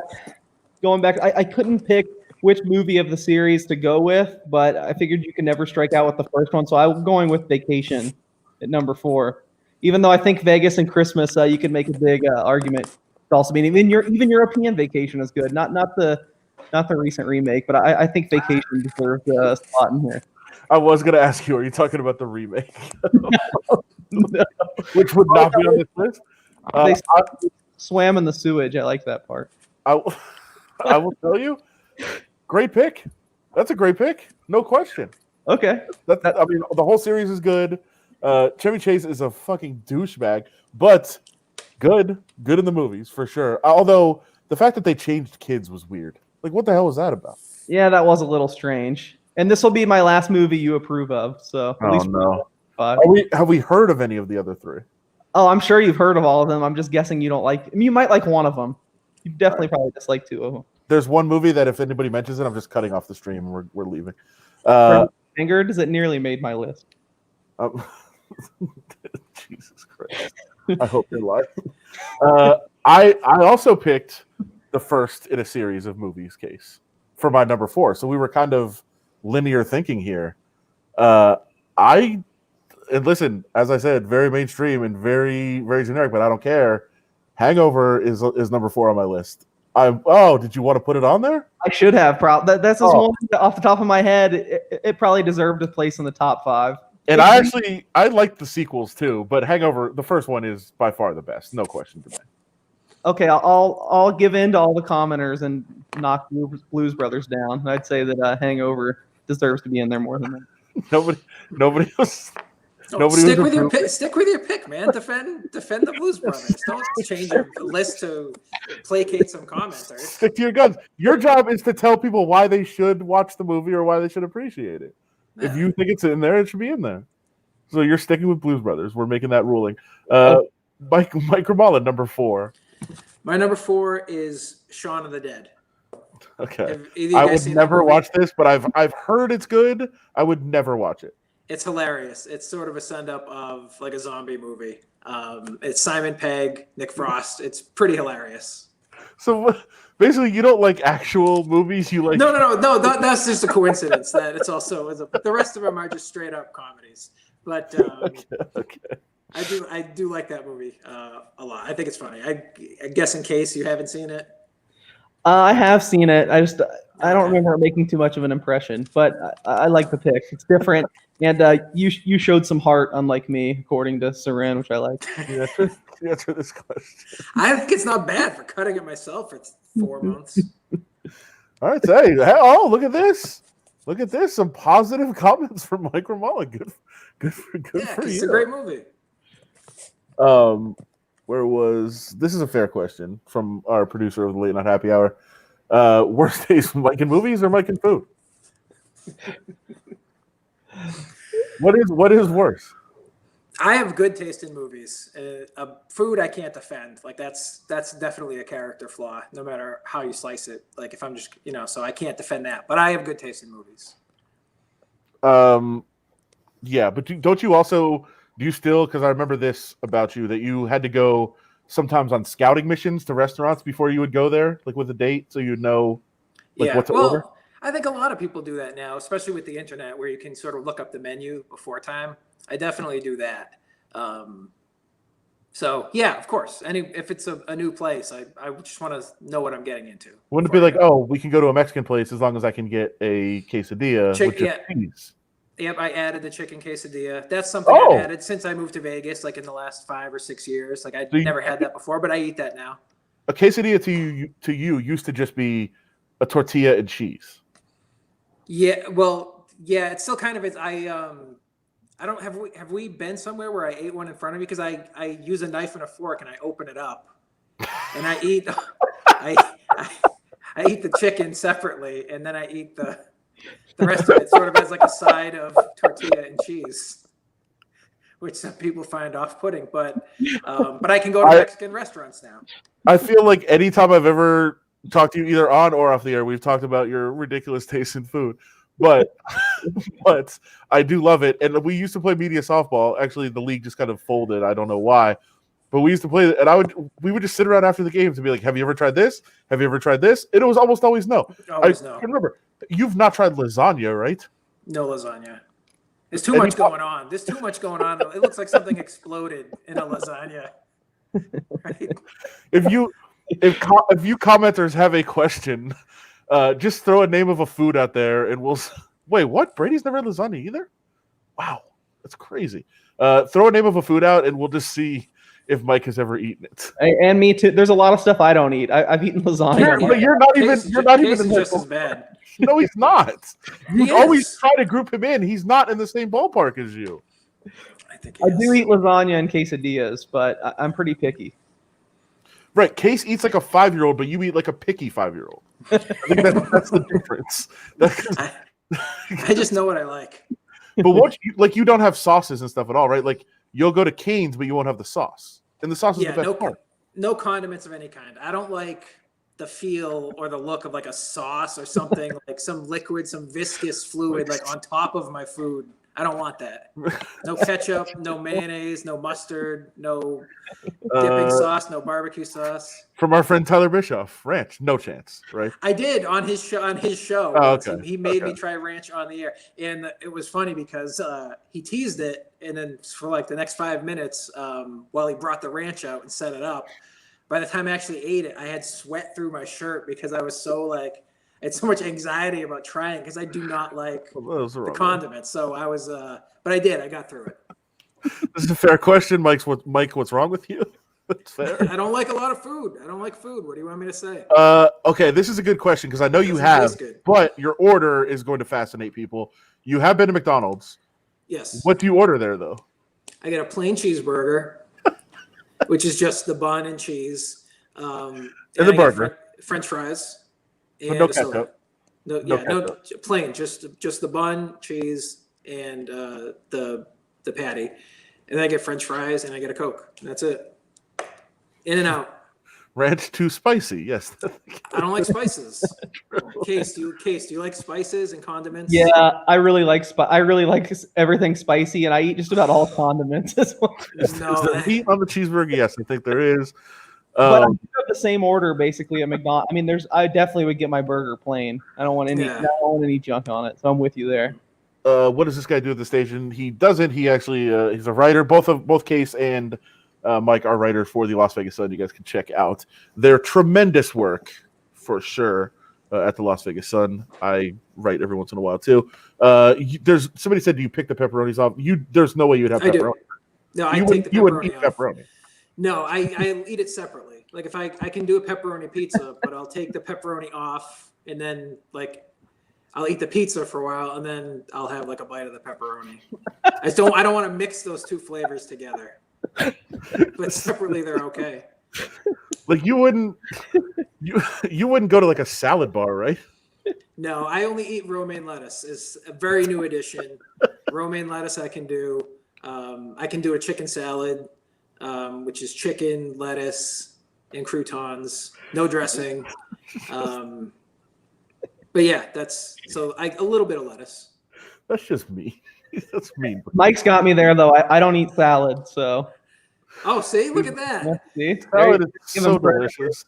Going back, I couldn't pick which movie of the series to go with, but I figured you can never strike out with the first one, so I'm going with Vacation at number 4. Even though I think Vegas and Christmas, you could make a big argument. Also, mean even European Vacation is good, not the recent remake, but I think Vacation deserves a spot in here. I was going to ask you, are you talking about the remake? No. Which would not be on this list? They swam in the sewage. I like that part. I will tell you, great pick. That's a great pick. No question. Okay. I mean, the whole series is good. Chevy Chase is a fucking douchebag, but good in the movies for sure. Although the fact that they changed kids was weird. Like, what the hell was that about? Yeah, that was a little strange. And this will be my last movie you approve of. So at least no. 5. Have we heard of any of the other 3? Oh, I'm sure you've heard of all of them. I'm just guessing you don't like. I mean, you might like one of them. You definitely probably dislike 2 of them. There's one movie that if anybody mentions it, I'm just cutting off the stream and we're leaving. Angered, it nearly made my list. Jesus Christ. I hope you're lying. I also picked the first in a series of movies case for my number 4. So we were kind of linear thinking here. And listen, as I said, very mainstream and very, very generic, but I don't care. Hangover is number 4 on my list. Did you want to put it on there? I should have. That's just one off the top of my head. It probably deserved a place in the top 5. And I liked the sequels too, but Hangover, the first one, is by far the best, no question to me. Okay, I'll give in to all the commenters and knock Blues Brothers down. I'd say that Hangover deserves to be in there more than that. Nobody else. Stick with your pick, man. Defend the Blues Brothers. Don't change your list to placate some commenters. Stick to your guns. Your job is to tell people why they should watch the movie or why they should appreciate it. Yeah. If you think it's in there, it should be in there. So you're sticking with Blues Brothers. We're making that ruling. Mike Ramala, number 4. My number 4 is Shaun of the Dead. Okay. I would never watch this, but I've heard it's good. I would never watch it. It's hilarious. It's sort of a send-up of like a zombie movie. It's Simon Pegg, Nick Frost. It's pretty hilarious. So basically, you don't like actual movies. You like no. That's just a coincidence. That it's also the rest of them are just straight up comedies. But okay. I do like that movie a lot. I think it's funny. I guess in case you haven't seen it. I have seen it. I don't remember it making too much of an impression, but I like the pick. It's different, and you showed some heart, unlike me, according to Saran, which I like. Answer this question. I think it's not bad for cutting it myself for 4 months. All right, hey, look at this! Look at this! Some positive comments from Mike Ramala. Good for you. It's a great movie. This is a fair question from our producer of the Late Night Happy Hour. Worst taste, Mike in movies or Mike in food? What is worse? I have good taste in movies. Food I can't defend. Like that's definitely a character flaw, no matter how you slice it. Like if I'm just so I can't defend that. But I have good taste in movies. Yeah, but don't you also? Do you still? Because I remember this about you that you had to go sometimes on scouting missions to restaurants before you would go there, like with a date, so you'd know what to order. I think a lot of people do that now, especially with the internet, where you can sort of look up the menu before time. I definitely do that. So yeah, of course. If it's a new place, I just want to know what I'm getting into. Wouldn't it be like, we can go to a Mexican place as long as I can get a quesadilla with cheese? Yep, I added the chicken quesadilla. That's something I've added since I moved to Vegas, like in the last 5 or 6 years. Like I'd never had that before, but I eat that now. A quesadilla to you used to just be a tortilla and cheese. Yeah, well, yeah, it still kind of is. I don't have we been somewhere where I ate one in front of me, because I use a knife and a fork and I open it up and I eat I eat the chicken separately, and then I eat the rest of it sort of as like a side of tortilla and cheese, which some people find off-putting. But I can go to Mexican restaurants now. I feel like anytime I've ever talked to you, either on or off the air, we've talked about your ridiculous taste in food. But I do love it. And we used to play media softball. Actually, the league just kind of folded. I don't know why. but we used to play, and we would just sit around after the games and be like, "Have you ever tried this? Have you ever tried this?" And it was almost always no. Always I no. can remember. You've not tried lasagna, right? No lasagna. There's too much going on. There's too much going on. It looks like something exploded in a lasagna. Right? If you commenters have a question, just throw a name of a food out there, and we'll. Wait, what? Brady's never had lasagna either? Wow, that's crazy. Throw a name of a food out, and we'll just see if Mike has ever eaten it. And me too. There's a lot of stuff I don't eat. I've eaten lasagna. But you're not even. You're not even Case in is the just as bad. No, he's not. He You always is. try to group him in. He's not in the same ballpark as you. I think he I is. do eat lasagna and quesadillas, but I'm pretty picky. Right, Case eats like a 5-year-old, but you eat like a picky 5-year-old. I think that's the difference. I just know what I like. But what you don't have sauces and stuff at all, right? Like you'll go to Cane's, but you won't have the sauce, and the sauce is the best part. No condiments of any kind. I don't like the feel or the look of like a sauce or something like some liquid, some viscous fluid like on top of my food. I don't want that. No ketchup, no mayonnaise, no mustard, no dipping sauce, no barbecue sauce. From our friend Tyler Bischoff, ranch, no chance, right? I did on his show. Oh, okay. He made me try ranch on the air, and it was funny because he teased it, and then for like the next 5 minutes, while he brought the ranch out and set it up, by the time I actually ate it, I had sweat through my shirt because I was so like. I had so much anxiety about trying because I do not like the condiments. So I was, but I did. I got through it. This is a fair question, Mike. What's wrong with you? That's fair. I don't like a lot of food. I don't like food. What do you want me to say? Okay, this is a good question because I know you have, but your order is going to fascinate people. You have been to McDonald's. Yes. What do you order there, though? I get a plain cheeseburger, which is just the bun and cheese, and the burger, French fries. And no ketchup. No, plain, just the bun, cheese, and the patty, and then I get French fries and I get a Coke. And that's it. In and out. Ranch too spicy. Yes. I don't like spices. Case, do you like spices and condiments? Yeah, I really like everything spicy, and I eat just about all condiments as well. Is there meat on the cheeseburger? Yes, I think there is. But I have the same order basically at McDonald's. I mean, I definitely would get my burger plain. I don't want any junk on it. So I'm with you there. What does this guy do at the station? He doesn't. He actually he's a writer. Both Case and Mike are writers for the Las Vegas Sun. You guys can check out their tremendous work for sure at the Las Vegas Sun. I write every once in a while too. There's somebody said, "Do you pick the pepperonis off?" There's no way you'd have pepperoni. No, I take the pepperoni. You wouldn't eat off. pepperoni. No, I eat it separately. Like if I can do a pepperoni pizza, but I'll take the pepperoni off and then like I'll eat the pizza for a while and then I'll have like a bite of the pepperoni. I don't want to mix those two flavors together. But separately they're okay. Like you wouldn't go to like a salad bar, right? No, I only eat romaine lettuce. It's a very new addition. Romaine lettuce I can do. I can do a chicken salad. Which is chicken, lettuce, and croutons, no dressing. But yeah, a little bit of lettuce. That's just me. That's mean. Mike's got me there though. I don't eat salad, so. Oh, see, look at that. See? Salad is so delicious.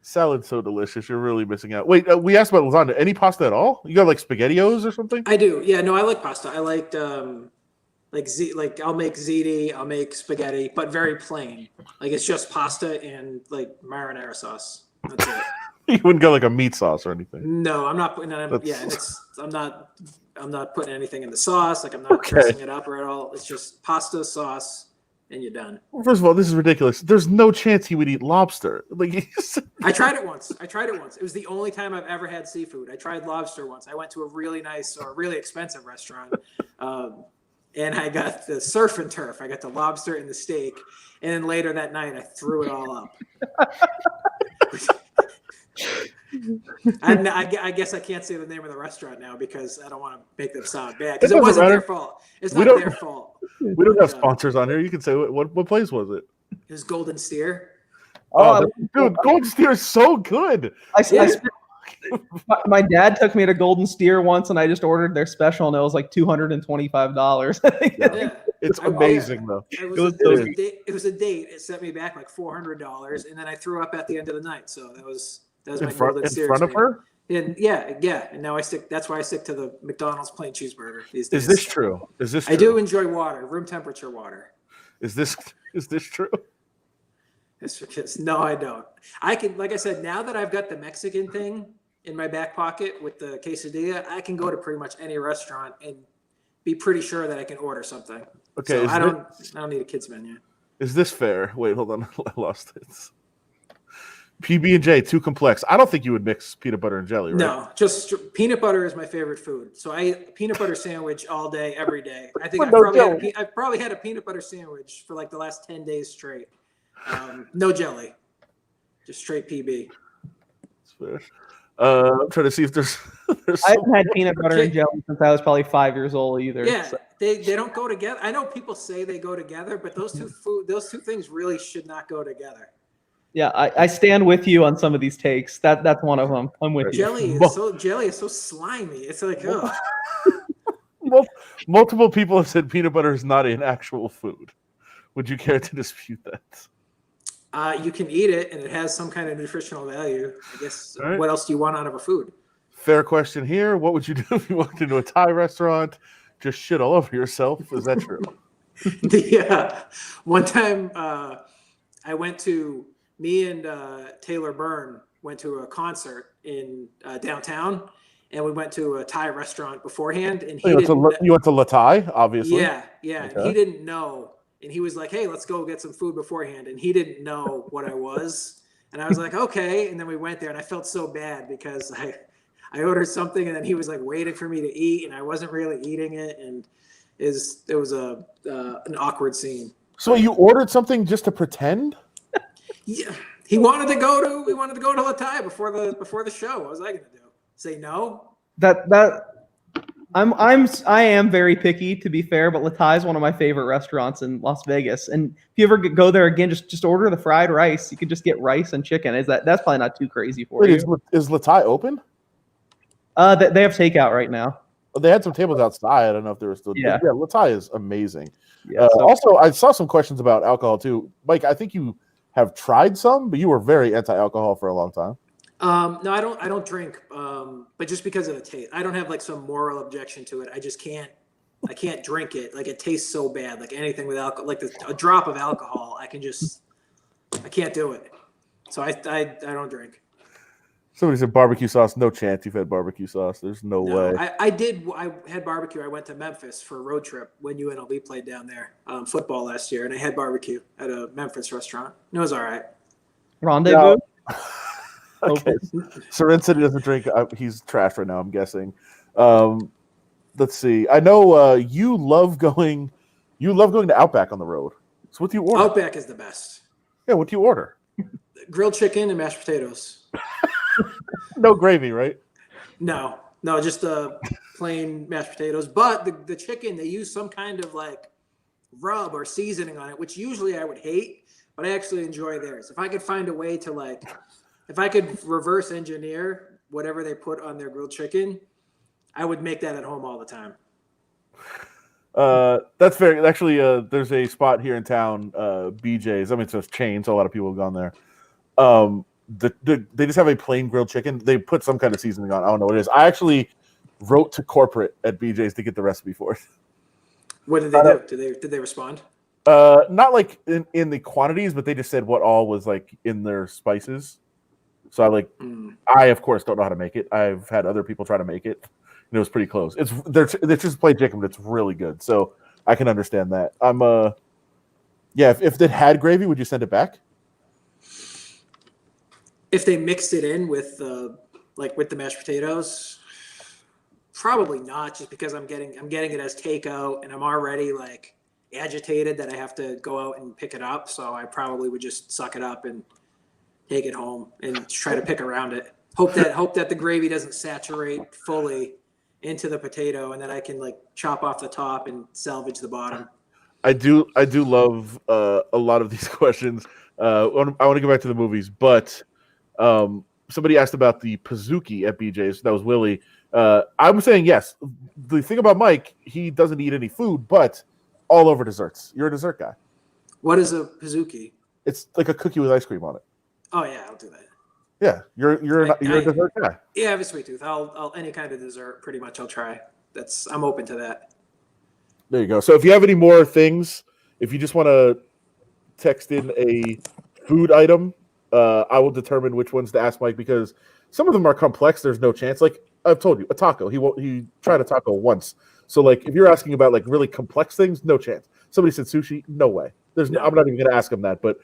Salad's so delicious. You're really missing out. Wait, we asked about lasagna. Any pasta at all? You got like SpaghettiOs or something? I do. Yeah, no, I like pasta. I liked I'll make ziti, I'll make spaghetti, but very plain. Like it's just pasta and like marinara sauce. That's it. You wouldn't go like a meat sauce or anything. No, I'm not putting I'm not putting anything in the sauce. Like I'm not dressing it up or at all. It's just pasta, sauce, and you're done. Well, first of all, this is ridiculous. There's no chance he would eat lobster. Like I tried it once. It was the only time I've ever had seafood. I tried lobster once. I went to a really nice or really expensive restaurant. And I got the surf and turf. I got the lobster and the steak. And then later that night, I threw it all up. I guess I can't say the name of the restaurant now because I don't want to make them sound bad. Because it wasn't their fault. It's not their fault. We don't have sponsors on here. You can say what place was it? It was Golden Steer. Oh, dude, Golden Steer is so good. I spent My dad took me to Golden Steer once, and I just ordered their special, and it was like $225. Yeah. It's I- amazing though. It was a, so it was a good. date. It was a date. It set me back like $400, and then I threw up at the end of the night. So that was my In front Golden Steer of experience. her? And yeah. And now that's why I stick to the McDonald's plain cheeseburger these days. Is this true? Is this true? I do enjoy water, room temperature water. Is this true? It's because no, I don't. I can, like I said, now that I've got the Mexican thing in my back pocket with the quesadilla, I can go to pretty much any restaurant and be pretty sure that I can order something. Okay. So Is I don't need a kids menu. Is this fair? Wait, hold on. I lost it. PB&J, too complex. I don't think you would mix peanut butter and jelly, right? No, just peanut butter is my favorite food. So I peanut butter sandwich all day, every day. I think But no I've probably had a peanut butter sandwich for like the last 10 days straight. No jelly, just straight PB. That's fair. I'm trying to see if there's. I haven't had peanut butter and jelly since I was probably 5 years old either. Yeah, So- they don't go together. I know people say they go together, but those two things really should not go together. yeah, I stand with you on some of these takes. That's one of them. I'm with you. Jelly is so slimy. It's like, oh, Multiple people have said peanut butter is not an actual food. Would you care to dispute that? you can eat it and it has some kind of nutritional value. I guess. All right. What else do you want out of a food? Fair question here. What would you do if you walked into a Thai restaurant? Just shit all over yourself? Is that true? One time me and Taylor Byrne went to a concert in downtown, and we went to a Thai restaurant beforehand, and he You didn't. went to La Thai, obviously. Yeah. And Okay. he didn't know, and he was like, "Hey, let's go get some food beforehand," and he didn't know what I was, and I was like, "Okay," and then we went there, and I felt so bad because I ordered something, and then he was like waiting for me to eat, and I wasn't really eating it, and it was an awkward scene. So you ordered something just to pretend? Yeah, we wanted to go to La Thai before the show. What was I gonna do? Say no? I am very picky, to be fair, but Latai is one of my favorite restaurants in Las Vegas. And if you ever go there again, just order the fried rice. You could just get rice and chicken. That's probably not too crazy for Wait, you. is La Thai open? They have takeout right now. Well, they had some tables outside. I don't know if they were still. Yeah. La Thai is amazing. Yeah, so- Also, I saw some questions about alcohol too. Mike, I think you have tried some, but you were very anti-alcohol for a long time. No, I don't drink. But just because of the taste, I don't have like some moral objection to it. I just can't. I can't drink it. Like it tastes so bad. Like anything with alcohol, like a drop of alcohol, I can't do it. So I don't drink. Somebody said barbecue sauce. No chance you've had barbecue sauce. There's no way. I did. I had barbecue. I went to Memphis for a road trip when UNLV played down there, football last year, and I had barbecue at a Memphis restaurant. It was all right. Rendezvous? No. Okay. Soren said he doesn't drink. He's trash right now, I'm guessing. Let's see. I know you love going to Outback on the road. So what do you order? Outback is the best. Yeah, what do you order? Grilled chicken and mashed potatoes. No gravy, right? No, just plain mashed potatoes. But the chicken, they use some kind of like rub or seasoning on it, which usually I would hate, but I actually enjoy theirs. If I could find a way to if I could reverse engineer whatever they put on their grilled chicken, I would make that at home all the time. That's fair. Actually, there's a spot here in town, BJ's. I mean, it's a chain, so a lot of people have gone there. They just have a plain grilled chicken. They put some kind of seasoning on. I don't know what it is. I actually wrote to corporate at BJ's to get the recipe for it. What did they do? Did they respond? Not like in the quantities, but they just said what all was like in their spices. So I of course don't know how to make it. I've had other people try to make it, and it was pretty close. It's just plain chicken, but it's really good. So I can understand that. If it had gravy, would you send it back? If they mixed it in with with the mashed potatoes, probably not. Just because I'm getting it as takeout, and I'm already like agitated that I have to go out and pick it up. So I probably would just suck it up and take it home and try to pick around it. Hope that the gravy doesn't saturate fully into the potato, and that I can like chop off the top and salvage the bottom. I do love a lot of these questions. I want to go back to the movies, but somebody asked about the Pizookie at BJ's. That was Willie. I'm saying yes. The thing about Mike, he doesn't eat any food, but all over desserts. You're a dessert guy. What is a Pizookie? It's like a cookie with ice cream on it. Oh yeah, I'll do that. Yeah, you're a dessert guy. Yeah, I have a sweet tooth. I'll any kind of dessert, pretty much. I'll try. I'm open to that. There you go. So if you have any more things, if you just want to text in a food item, I will determine which ones to ask Mike because some of them are complex. There's no chance. Like I've told you, a taco. He tried a taco once. So like if you're asking about like really complex things, no chance. Somebody said sushi, no way. I'm not even going to ask him that. But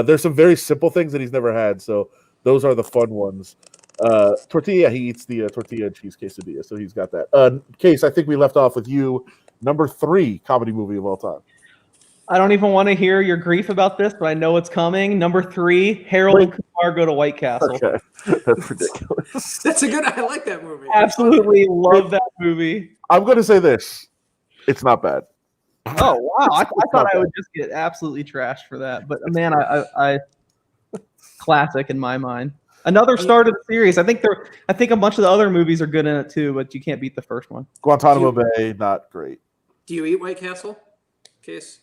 there's some very simple things that he's never had. So those are the fun ones. Tortilla, he eats the tortilla and cheese quesadilla, so he's got that. Case, I think we left off with you. Number 3 comedy movie of all time. I don't even want to hear your grief about this, but I know it's coming. Number 3, Harold and Kumar Go to White Castle. Okay, that's ridiculous. That's a good. I like that movie. Absolutely love that movie. I'm going to say this: it's not bad. Oh wow! I thought I would just get absolutely trashed for that, but man, I classic in my mind. Another start of the series. I think a bunch of the other movies are good in it too, but you can't beat the first one. Guantanamo Bay, not great. Do you eat White Castle? Case.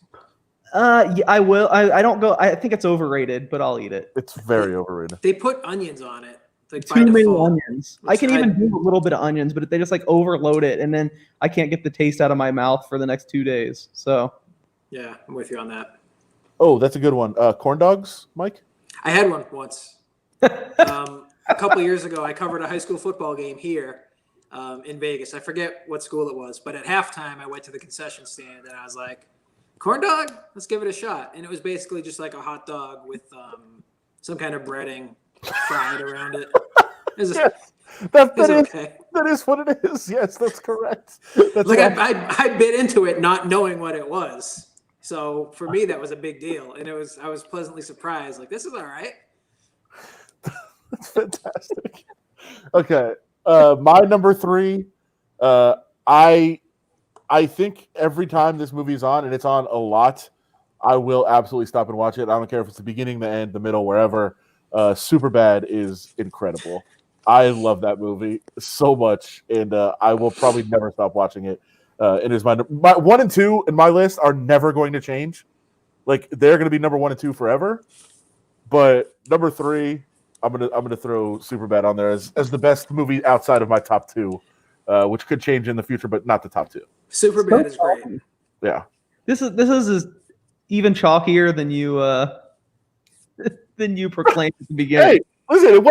Yeah, I will. I don't go. I think it's overrated, but I'll eat it. It's very overrated. They put onions on it. Like Too by many default. onions. I can even do a little bit of onions, but they just like overload it, and then I can't get the taste out of my mouth for the next 2 days. So. Yeah, I'm with you on that. Oh, that's a good one. Corn dogs, Mike? I had one once. A couple years ago, I covered a high school football game here in Vegas. I forget what school it was, but at halftime, I went to the concession stand and I was like, corn dog? Let's give it a shot. And it was basically just like a hot dog with some kind of breading fried around it. That is what it is. Yes, that's correct. That's like I bit into it not knowing what it was. So for me, that was a big deal. And I was pleasantly surprised. Like, this is all right. That's fantastic. Okay. My number 3, I think every time this movie's on, and it's on a lot, I will absolutely stop and watch it. I don't care if it's the beginning, the end, the middle, wherever. Superbad is incredible. I love that movie so much, and I will probably never stop watching it. It is my 1 and 2 in my list are never going to change. Like they're going to be number 1 and 2 forever. But number 3, I'm gonna throw Superbad on there as the best movie outside of my top 2, which could change in the future, but not the top 2. Superbad is great. Yeah, This is even chalkier than you proclaimed at the beginning. Hey, listen, it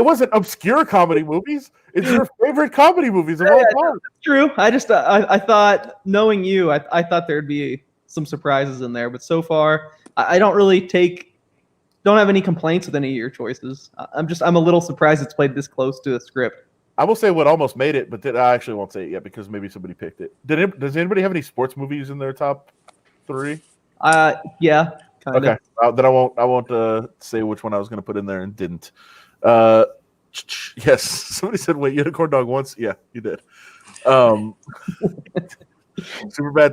wasn't obscure comedy movies. It's your favorite comedy movies of all time. True. I just I thought, knowing you, I thought there'd be some surprises in there, but so far I don't have any complaints with any of your choices. I'm a little surprised it's played this close to the script. I will say what almost made it, but I actually won't say it yet because maybe somebody picked it. Does anybody have any sports movies in their top 3? Yeah, kind of. Okay, then I won't say which one I was going to put in there and didn't. Yes, somebody said, "Wait, you had a corn dog once?" Yeah, you did. Superbad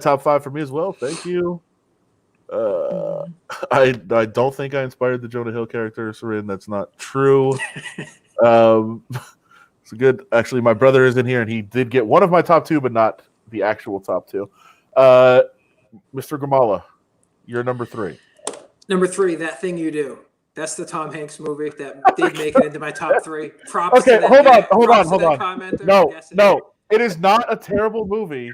top 5 for me as well. Thank you. I don't think I inspired the Jonah Hill character, Sarin. That's not true. It's good. Actually, my brother is in here, and he did get one of my top 2, but not the actual top 2. Mr. Gamala, you're number 3. Number 3, That Thing You Do. That's the Tom Hanks movie that did make it into my top 3. Props to that hold guy. on. Props to that commenter. No, Yes, it is not a terrible movie.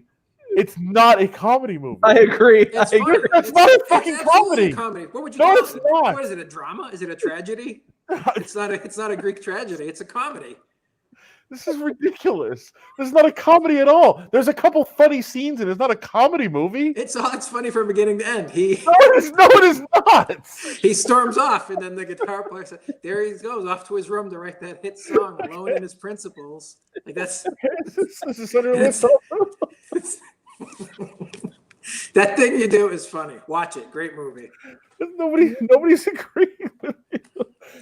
It's not a comedy movie. I agree. It's funny. That's not a fucking absolutely comedy. a comedy. What would you No, call it's it? not. What is it? A drama? Is it a tragedy? It's not a Greek tragedy. It's a comedy. This is ridiculous. This is not a comedy at all. There's a couple funny scenes, and it's not a comedy movie. It's funny from beginning to end. No, it is not. He storms off, and then the guitar player says, there he goes off to his room to write that hit song, Alone in His Principles. Like that's This is on your list also. That Thing You Do is funny. Watch it. Great movie. Nobody's agreeing with you.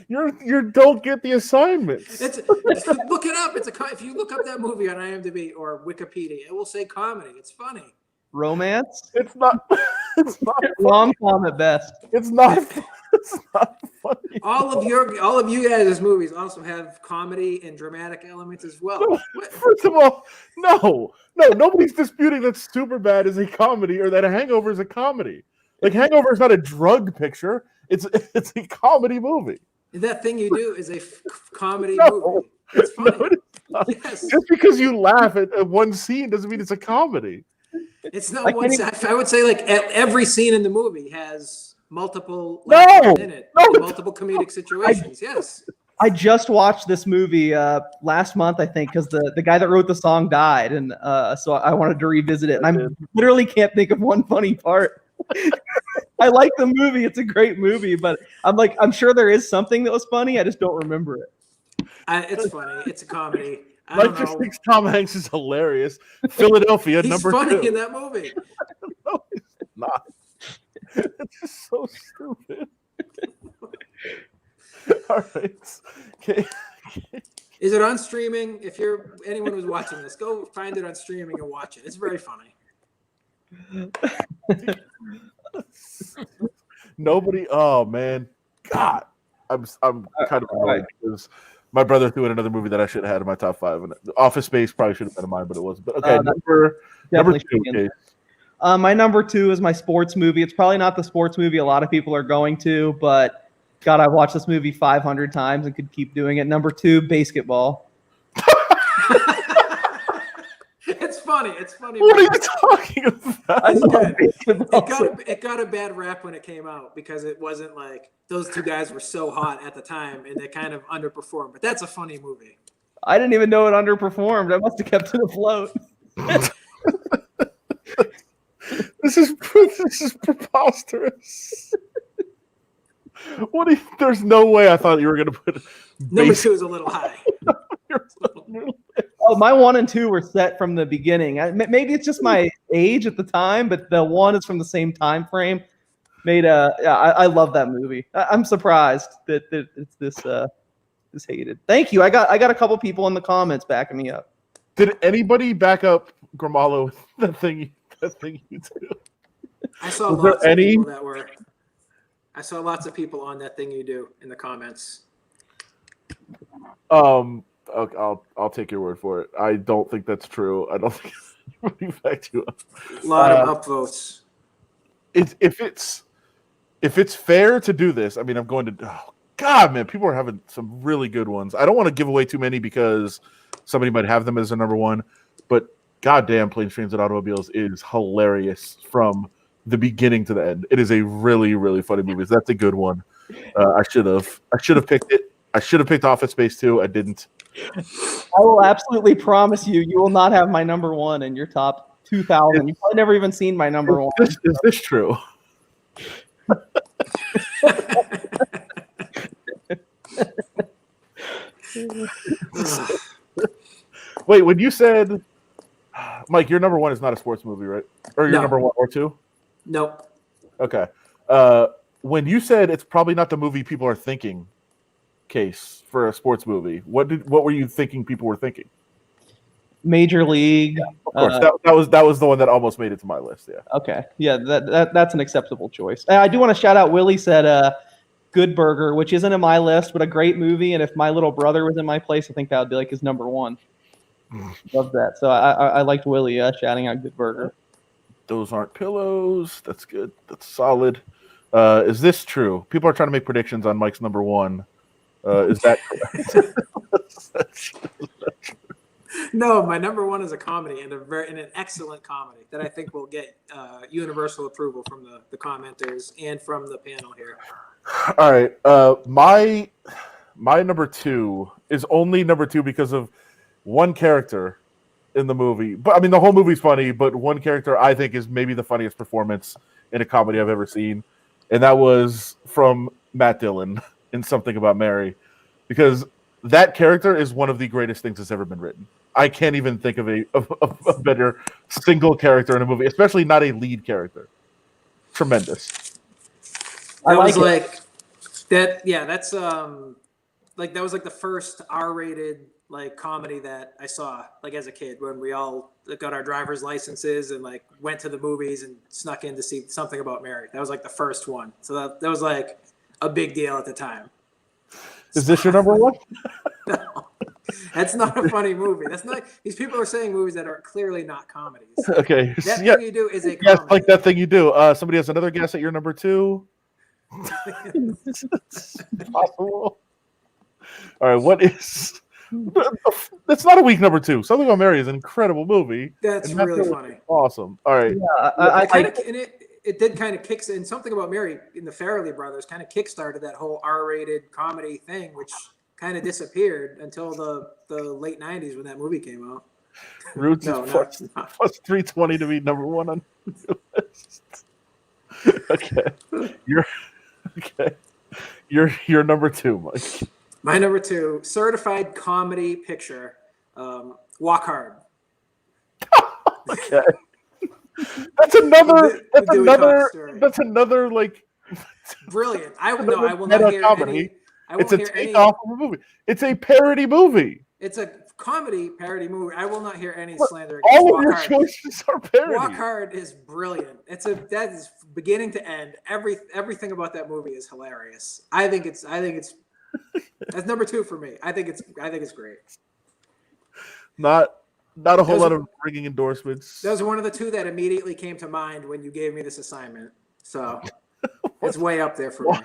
You don't get the assignments. Look it up. If you look up that movie on IMDb or Wikipedia, it will say comedy. It's funny. Romance? It's not. It's not Rom-com at best. It's not. It's not funny. All of you guys' movies also have comedy and dramatic elements as well. No, What? first of all, nobody's disputing that Superbad is a comedy or that a Hangover is a comedy. Like Hangover is not a drug picture; it's a comedy movie. That Thing You Do is a comedy No. movie. It's funny. No, it is not. Yes. Just because you laugh at one scene doesn't mean it's a comedy. It's I not one. can't I would say like every scene in the movie has multiple No! laughs in it, No! and multiple comedic situations. Yes. I just watched this movie last month, I think, because the guy that wrote the song died, and so I wanted to revisit it. And I literally can't think of one funny part. I like the movie; it's a great movie, but I'm sure there is something that was funny. I just don't remember it. It's funny. It's a comedy. I Mike don't just know. thinks Tom Hanks is hilarious. Philadelphia, He's number funny 2. in that movie. No, he's not. It's just so stupid. All right. Okay. Is it on streaming? If anyone who's watching this, go find it on streaming and watch it. It's very funny. Nobody. Oh man, God, I'm kind of annoyed because my brother threw in another movie that I should have had in my top 5, and Office Space probably should have been in mine, but it wasn't. But okay, number Definitely 2. should be in. Okay. My number 2 is my sports movie. It's probably not the sports movie a lot of people are going to, but God, I've watched this movie 500 times and could keep doing it. Number 2, basketball. It's funny. It's funny. What are you talking about? I It's love good. basketball. It got a bad rap when it came out because it wasn't like those two guys were so hot at the time and they kind of underperformed. But that's a funny movie. I didn't even know it underperformed. I must have kept it afloat. This is preposterous. There's no way I thought you were going to put Number 2 is a little high. Oh, my 1 and 2 were set from the beginning. Maybe it's just my age at the time, but the 1 is from the same time frame. I love that movie. I'm surprised that it's this hated. Thank you. I got a couple people in the comments backing me up. Did anybody back up Grimalo with that thing you do? I saw Was there lots of any- people that were. I saw lots of people on That Thing You Do in the comments. Okay, I'll take your word for it. I don't think that's true. I don't think anybody backed you up. A lot of upvotes. If it's fair to do this, I mean, I'm going to. Oh, God, man, people are having some really good ones. I don't want to give away too many because somebody might have them as a number 1, but goddamn, Planes, Trains, and Automobiles is hilarious from the beginning to the end. It is a really, really funny movie. That's a good one. I should have picked it. I should have picked Office Space too. I didn't. I will absolutely promise you will not have my number 1 in your top 2,000. You've probably never even seen my number 1. Is this true? Wait, when you said, Mike, your number 1 is not a sports movie, right? Or your No. number 1 or 2? Nope. Okay. When you said it's probably not the movie people are thinking case for a sports movie, what were you thinking people were thinking? Major League. Of course, that was the one that almost made it to my list. Yeah. Okay. Yeah, that's an acceptable choice. I do want to shout out Willie said Good Burger, which isn't in my list, but a great movie. And if my little brother was in my place, I think that would be like his number 1. Love that. So I liked Willie shouting out Good Burger. Those aren't pillows. That's good. That's solid. Is this true? People are trying to make predictions on Mike's number 1. Is that correct? No, my number 1 is a comedy and an excellent comedy that I think will get universal approval from the commenters and from the panel here. All right. My number 2 is only number 2 because of one character in the movie. But I mean, the whole movie's funny, but one character I think is maybe the funniest performance in a comedy I've ever seen, and that was from Matt Dillon in Something About Mary, because that character is one of the greatest things that's ever been written. I can't even think of a better single character in a movie, especially not a lead character. Tremendous. I That like was it. like that. Yeah, that's like that was like the first R-rated like comedy that I saw like as a kid when we all got our driver's licenses and like went to the movies and snuck in to see Something About Mary. That was like the first one. So that was like a big deal at the time. Is this your number one? No, that's not a funny movie. That's not. These people are saying movies that are clearly not comedies. Okay. That Yeah. Thing You Do is a Yes, comedy. like that thing you do. Somebody has another guess at your number two. It's possible. All right, what is? That's not a weak number two. Something About Mary is an incredible movie. That's and really funny. Awesome. All right. It did kind of kick in Something About Mary in the Farrelly brothers kind of kickstarted that whole R-rated comedy thing, which kind of disappeared until the late '90s when that movie came out. Roots No, is no, plus, plus 320 to be number one on the list. Okay. You're number two, Mike. My number two, certified comedy picture, Walk Hard. Okay. That's another. That's Dewey another. Cox story. That's another like. Brilliant. I will meta not hear comedy. any. I It's a won't hear any. takeoff of a movie. It's a parody movie. It's a comedy parody movie. I will not hear any Look, slander against All of Walk your Hard. choices are parody. Walk Hard is brilliant. That is beginning to end. Everything about that movie is hilarious. I think it's that's number two for me. I think it's great. Not a whole Those lot are- of ringing endorsements. That was one of the two that immediately came to mind when you gave me this assignment. So it's way up there for me.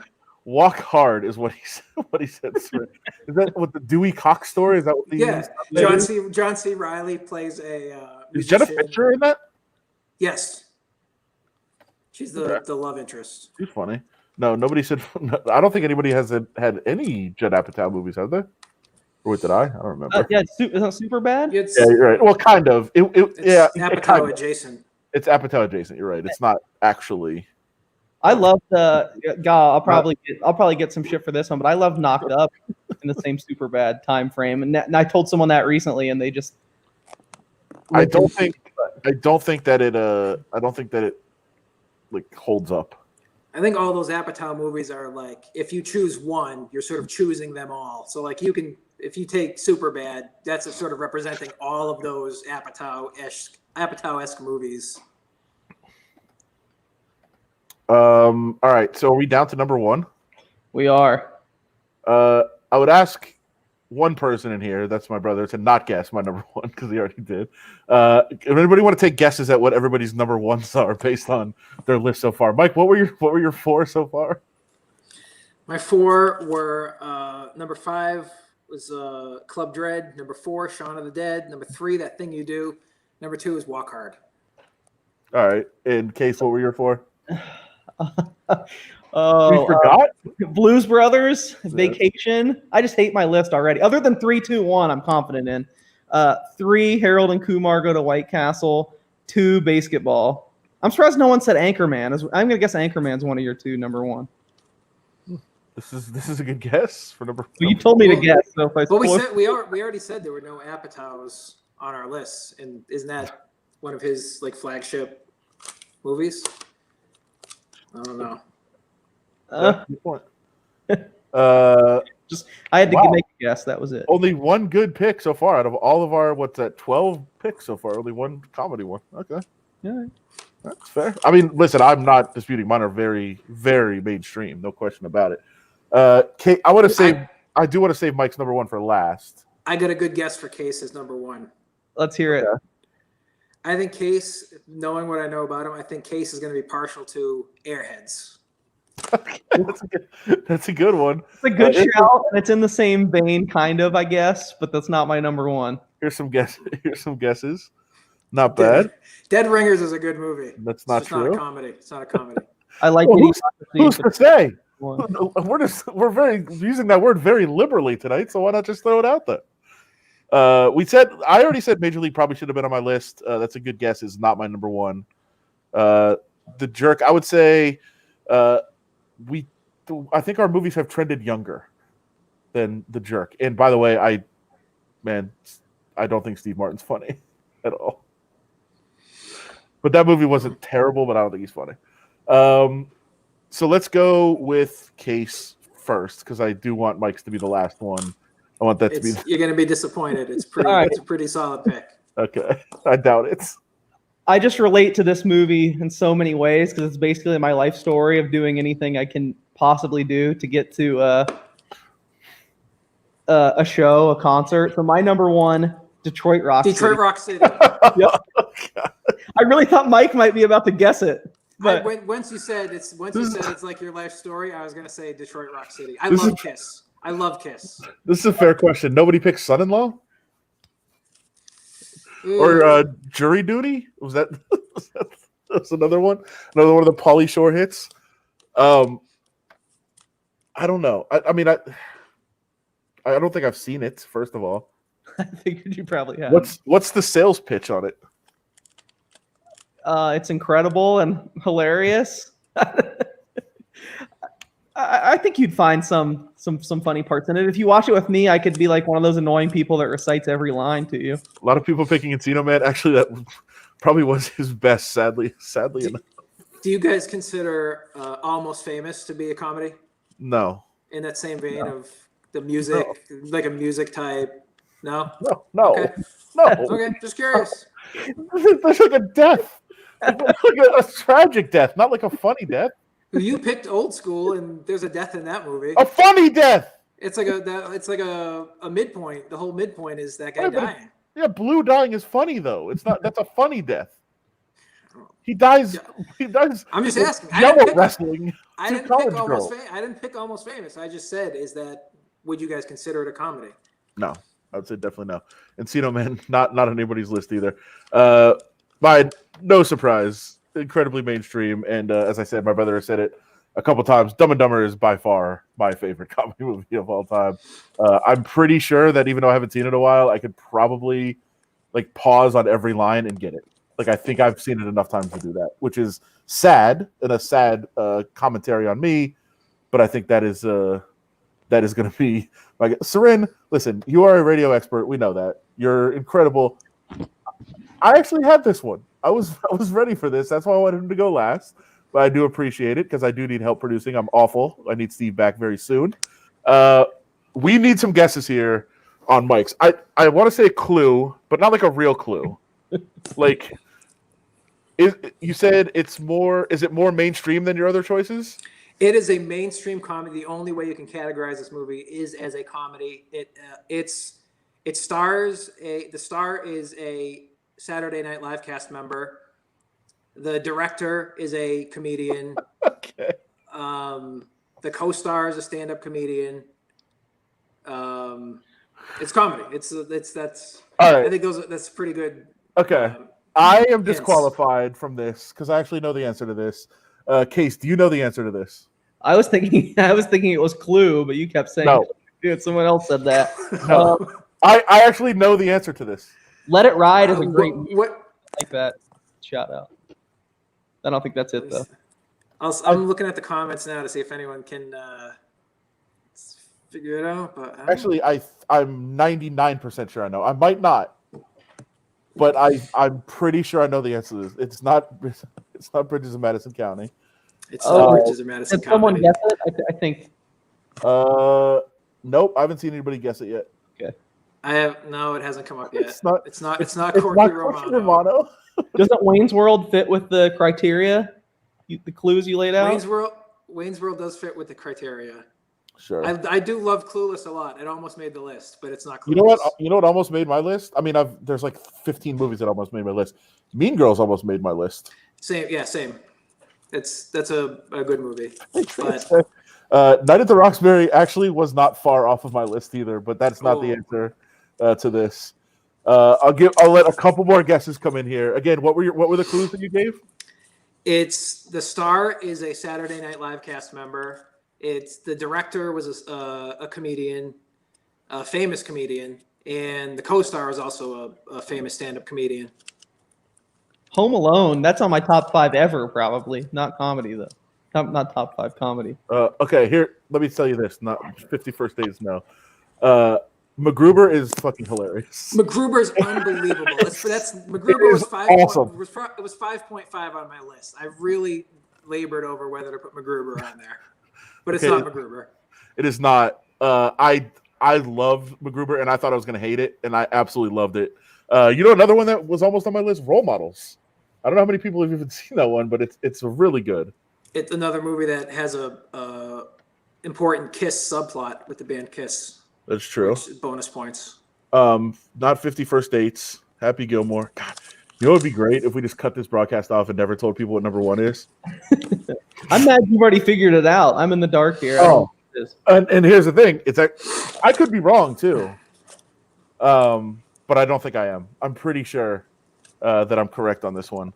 Walk Hard is what he said. What he said. Sir. Is that what the Dewey Cox story? Is that what the Yeah, John C. Riley plays a. Is Jenna musician. Fisher in that? Yes. She's the love interest. She's funny. No, nobody said. No, I don't think anybody has had any Judd Apatow movies, have they? Or what did I? I don't remember. Yeah, is that super bad? It's, Yeah, you're right. Well, kind of. it's Yeah, Apatow kind of. adjacent. It's Apatow adjacent. You're right. It's not actually. I love the. God, I'll probably get some shit for this one, but I love Knocked Up in the same super bad time frame, and I told someone that recently, and they just. I don't think that it like holds up. I think all those Apatow movies are like, if you choose one, you're sort of choosing them all. So like if you take Superbad, that's a sort of representing all of those Apatow-esque movies. All right. So are we down to number one? We are. I would ask one person in here, that's my brother, to not guess my number one because he already did. If anybody want to take guesses at what everybody's number ones are based on their list so far, Mike, what were your four so far? My four were number 5 was Club Dread. Number 4, Shaun of the Dead. Number 3, That Thing You Do. Number 2 is Walk Hard. All right. In case, what were your four? Oh, We forgot. Blues Brothers, Vacation. I just hate my list already. Other than 3, 2, 1, I'm confident in. 3, Harold and Kumar Go to White Castle. 2, Basketball. I'm surprised no one said Anchorman. I'm gonna guess Anchorman's one of your two, number one. This is a good guess for number. Well, you told me to guess, so if I But we spoil- said we already said there were no Apatows on our list, and isn't that one of his like flagship movies? I don't know. Good point. I had to Wow. make a guess. That was it. Only one good pick so far out of all of our 12 picks so far. Only one comedy one. Okay, Yeah. that's fair. I mean, listen, I'm not disputing. Mine are very, very mainstream. No question about it. Kate, I want to save. I do want to save Mike's number one for last. I got a good guess for Case as number 1. Let's hear it. I think Case, knowing what I know about him, I think Case is going to be partial to Airheads. That's a good one. It's a good it's- shout, and it's in the same vein, kind of, I guess, but that's not my number one. Here's some guesses. Not bad. Dead Ringers is a good movie. That's not It's just not true. a comedy. It's not a comedy. I like Well, getting Who's to say? one. We're very using that word very liberally tonight, so why not just throw it out there? I already said Major League probably should have been on my list. That's a good guess. Is not my number one. The Jerk. I would say I think our movies have trended younger than The Jerk. And by the way, I don't think Steve Martin's funny at all. But that movie wasn't terrible, but I don't think he's funny. So let's go with Case first because I do want Mike's to be the last one. I want that to be You're going to be disappointed. It's pretty. All right. It's a pretty solid pick. okay. I doubt it. I just relate to this movie in so many ways because it's basically my life story of doing anything I can possibly do to get to a show, a concert. So my number one, Detroit Rock City. Detroit Rock City. Yep. I really thought Mike might be about to guess it. But Once you said it's like your life story, I was gonna say Detroit Rock City. I This love is- Kiss. I love Kiss. This is a fair question. Nobody picks Son-in-Law Ooh. or Jury Duty? Was that that's another one? Another one of the Pauly Shore hits. I don't know. I mean, I don't think I've seen it. First of all, I figured you probably have. what's the sales pitch on it? It's incredible and hilarious. I think you'd find some funny parts in it. If you watch it with me, I could be like one of those annoying people that recites every line to you. A lot of people picking Encino Man. Actually, that probably was his best. Sadly enough. Do you guys consider Almost Famous to be a comedy No. in that same vein of the music, like a music type? No. No. Okay. No. Okay, just curious. There's like a death, like a tragic death, not like a funny death. You picked Old School, and there's a death in that movie. A funny death. It's like a midpoint. The whole midpoint is that guy Right, but dying. Yeah, Blue dying is funny though. It's not. That's a funny death. He dies. Yeah. He dies. I'm just asking. Yellow wrestling. I to didn't college pick Almost girls. Famous. I didn't pick Almost Famous. I just said, would you guys consider it a comedy? No, I would say definitely no. Encino Man, not on anybody's list either. By no surprise, incredibly mainstream. And as I said, my brother has said it a couple times. Dumb and Dumber is by far my favorite comedy movie of all time. I'm pretty sure that even though I haven't seen it in a while, I could probably like pause on every line and get it. Like I think I've seen it enough times to do that, which is sad and a sad commentary on me. But I think that is going to be like Seren. Listen, you are a radio expert. We know that you're incredible. I actually had this one. I was ready for this. That's why I wanted him to go last. But I do appreciate it because I do need help producing. I'm awful. I need Steve back very soon. We need some guesses here on Mike's. I want to say a clue, but not like a real clue. Like, you said it's more. Is it more mainstream than your other choices? It is a mainstream comedy. The only way you can categorize this movie is as a comedy. The star is a Saturday Night Live cast member. The director is a comedian. Okay. The co-star is a stand-up comedian. It's comedy. That's. All right. I think that's pretty good. Okay. I am hints. disqualified from this because I actually know the answer to this. Case, do you know the answer to this? I was thinking it was Clue, but you kept saying No. Dude, someone else said that. No. I actually know the answer to this. Let It Ride is a great movie. What? Like that. Shout out. I don't think that's it though. I'm looking at the comments now to see if anyone can figure it out. But I don't Actually, I'm 99% sure I know. I might not, but I'm pretty sure I know the answer to this. It's not Bridges of Madison County. It's Oh, not Bridges of Madison Did someone County. guess it? I think. Nope, I haven't seen anybody guess it yet. It hasn't come up yet. It's not. It's not It's Corky not Romano. Corky Romano. Doesn't Wayne's World fit with the criteria? The clues you laid out? Wayne's World does fit with the criteria. Sure. I do love Clueless a lot. It almost made the list, but it's not Clueless. You know what? You know what almost made my list? I mean, there's like 15 movies that almost made my list. Mean Girls almost made my list. Same. That's a good movie. But Night at the Roxbury actually was not far off of my list either, but that's not the answer to this. I'll let a couple more guesses come in here. Again, what were the clues that you gave? it's the star is a Saturday Night Live cast member. It's the director was a comedian, a famous comedian, and the co-star is also a famous stand-up comedian. Home Alone. That's on my top 5 ever, probably. Not comedy though. Not top 5 comedy. Okay, here. Let me tell you this. Not 51st Dates. No. MacGruber is fucking hilarious. MacGruber's unbelievable. That's MacGruber was 5. awesome. It was 5.5 on my list. I really labored over whether to put MacGruber on there, but it's Okay. not MacGruber. It is not. I love MacGruber, and I thought I was going to hate it, and I absolutely loved it. You know, another one that was almost on my list, Role Models. I don't know how many people have even seen that one, but it's really good. It's another movie that has a important Kiss subplot with the band Kiss. That's true. which is bonus points. Not 50 First Dates. Happy Gilmore. God, you know what would be great if we just cut this broadcast off and never told people what number one is? I'm mad you've already figured it out. I'm in the dark here. Oh, and here's the thing: it's like I could be wrong too, but I don't think I am. I'm pretty sure that I'm correct on this one.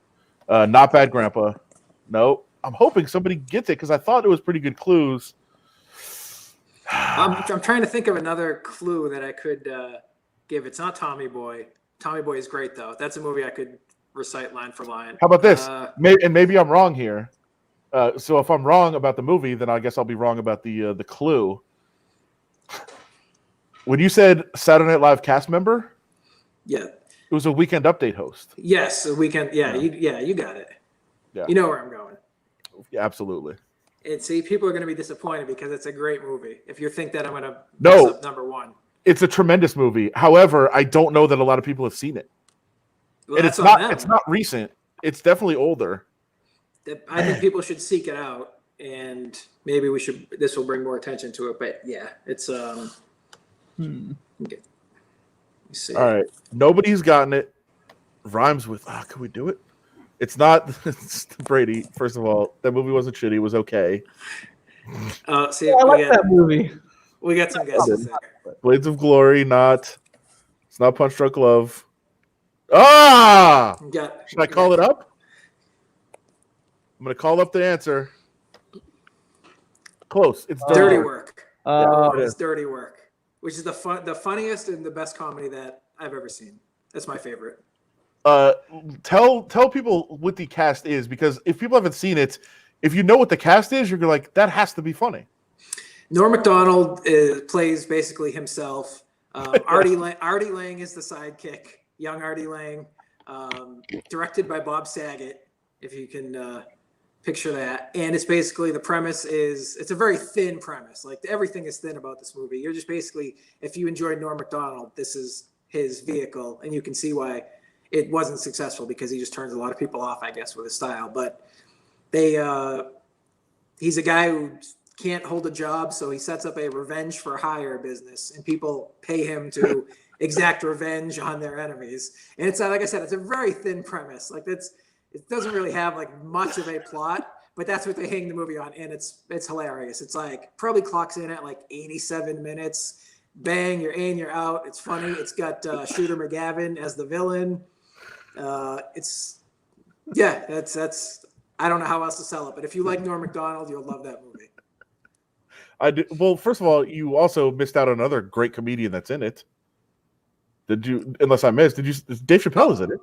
Not Bad Grandpa. No, I'm hoping somebody gets it because I thought it was pretty good clues. I'm trying to think of another clue that I could give. It's not Tommy Boy. Tommy Boy is great though. That's a movie I could recite line for line. How about this? Maybe I'm wrong here. So if I'm wrong about the movie, then I guess I'll be wrong about the clue. When you said Saturday Night Live cast member, Yeah. it was a Weekend Update host. Yes, a weekend. Yeah, you got it. Yeah. You know where I'm going. Yeah, absolutely. And see, people are going to be disappointed because it's a great movie. If you think that I'm going to No. mess up number one, It's a tremendous movie. However, I don't know that a lot of people have seen it. well, And that's it's on not. them. It's not recent. It's definitely older. I think people should seek it out, and maybe we should. This will bring more attention to it. But yeah, it's Okay. Let me see. All right. Nobody's gotten it. Rhymes with. Can we do it? It's not. It's Brady. First of all, that movie wasn't shitty. It was okay. See, I like that movie. we got some guesses there. Blades of Glory. Not. It's not Punch Drunk Love. Ah! Should I call it up? I'm gonna call up the answer. Close. It's Dirty Work. Yeah, it It's is. Dirty Work, which is the funniest and the best comedy that I've ever seen. That's my favorite. Tell people what the cast is, because if people haven't seen it, if you know what the cast is, you're like, that has to be funny. Norm Macdonald plays basically himself. Artie Lang is the sidekick, young Artie Lang, directed by Bob Saget, if you can picture that. And it's basically, the premise is, it's a very thin premise. Like, everything is thin about this movie. You're just basically, if you enjoyed Norm Macdonald, this is his vehicle, and you can see why it wasn't successful, because he just turns a lot of people off, I guess, with his style. But he's a guy who can't hold a job, so he sets up a revenge for hire business, and people pay him to exact revenge on their enemies. And it's, like I said, it's a very thin premise. Like, it doesn't really have like much of a plot, but that's what they hang the movie on, and it's hilarious. It's like probably clocks in at like 87 minutes. Bang, you're in, you're out. It's funny. It's got Shooter McGavin as the villain. That's I don't know how else to sell it, but if you like Norm Macdonald, you'll love that movie. I did. Well, first of all, you also missed out on another great comedian that's in it. Did you? Unless I missed, did you? Dave Chappelle is in it.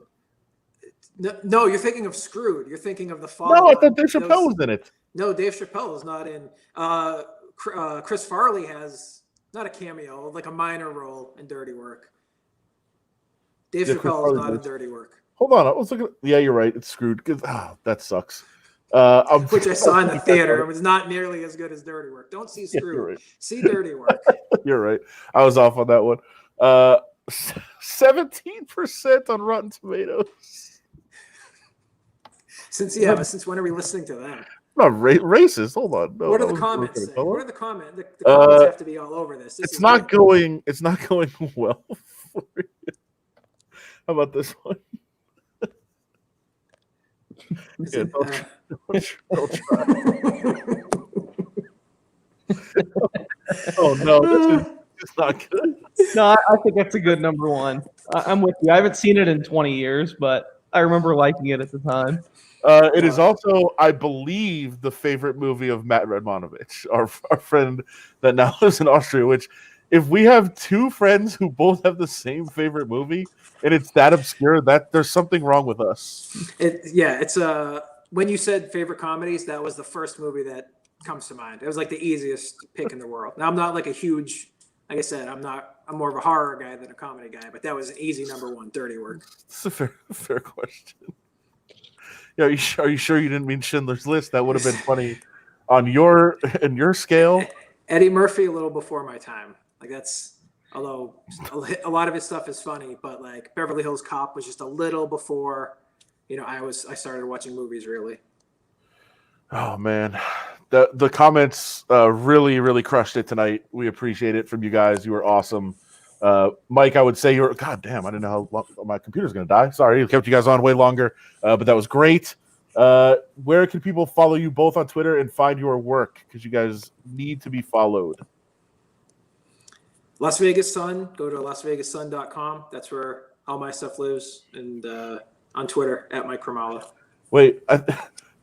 No, you're thinking of Screwed. You're thinking of the No, I thought Dave Chappelle was in it. No, Dave Chappelle is not in. Chris Farley has not a cameo, like a minor role in Dirty Work. Dave Yeah, Chris Chappelle is Farley not in does. Dirty Work, Hold on, I was looking. Yeah, you're right. It's Screwed. That sucks. which I saw in the theater. It was not nearly as good as Dirty Work. Don't see Yeah, Screwed. you're right. See Dirty Work. You're right. I was off on that one. 17% on Rotten Tomatoes. Since when are we listening to them? Not racist. Hold on. No, What that are the was comments okay, saying? fella. What are the comments? The comments have to be all over this. This It's is not great. going. It's not going well for you. How about this one? Yeah, don't try. Oh no, this is just not good. No, I think that's a good number one. I'm with you. I haven't seen it in 20 years, but I remember liking it at the time. It is also, I believe, the favorite movie of Matt Radmanovich, our friend that now lives in Austria. Which, if we have two friends who both have the same favorite movie and it's that obscure, that there's something wrong with us. It's when you said favorite comedies, that was the first movie that comes to mind. It was like the easiest pick in the world. Now, I'm not like a huge, like I said, I'm more of a horror guy than a comedy guy, but that was an easy number one, Dirty Work. It's a fair question. Yeah, are you sure you didn't mean Schindler's List? That would have been funny on your scale. Eddie Murphy, a little before my time. Like, that's, although a lot of his stuff is funny, but like Beverly Hills Cop was just a little before, I started watching movies really. Oh man, the comments really crushed it tonight. We appreciate it from you guys. You were awesome. Mike, I would say you're. God damn, I didn't know how long my computer's gonna die. Sorry, it kept you guys on way longer, but that was great. Where can people follow you both on Twitter and find your work? Because you guys need to be followed. Las Vegas Sun. Go to lasvegassun.com. That's where all my stuff lives, and on Twitter at Mike Kramala. Wait,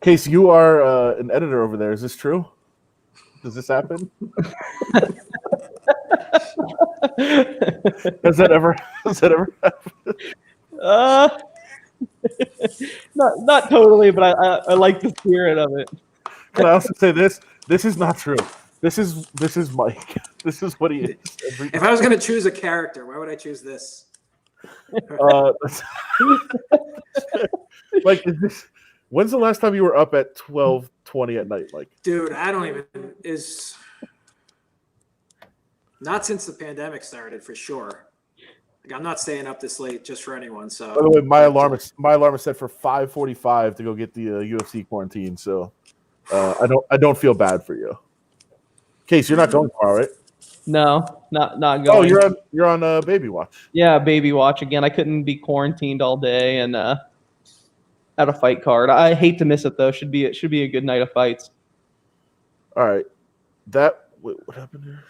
Case, you are an editor over there. Is this true? Does this happen? Has that ever happened? Not totally, but I like the spirit of it. Can I also say this? This is not true. This is Mike. This is what he is. If I was going to choose a character, why would I choose this? Like, when's the last time you were up at 12:20 at night? Like, Dude, I don't even not since the pandemic started for sure. Like, I'm not staying up this late just for anyone. So by the way, my alarm is set for 5:45 to go get the UFC quarantine. So I don't feel bad for you. Case, you're not going tomorrow, right? No, not going. Oh, you're on baby watch. Yeah, baby watch again. I couldn't be quarantined all day and had a fight card. I hate to miss it though. It should be a good night of fights. All right, what happened here?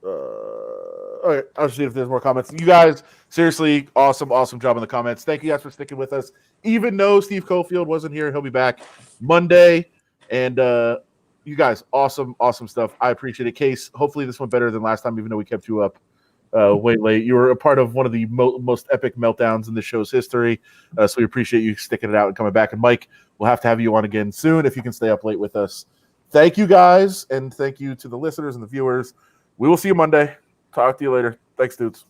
All right, I'll see if there's more comments. You guys, seriously, awesome job in the comments. Thank you guys for sticking with us. Even though Steve Cofield wasn't here, he'll be back Monday. And you guys, awesome stuff. I appreciate it. Case, hopefully this went better than last time, even though we kept you up way late. You were a part of one of the most epic meltdowns in the show's history. So we appreciate you sticking it out and coming back. And Mike, we'll have to have you on again soon if you can stay up late with us. Thank you guys, and thank you to the listeners and the viewers. We will see you Monday. Talk to you later. Thanks, dudes.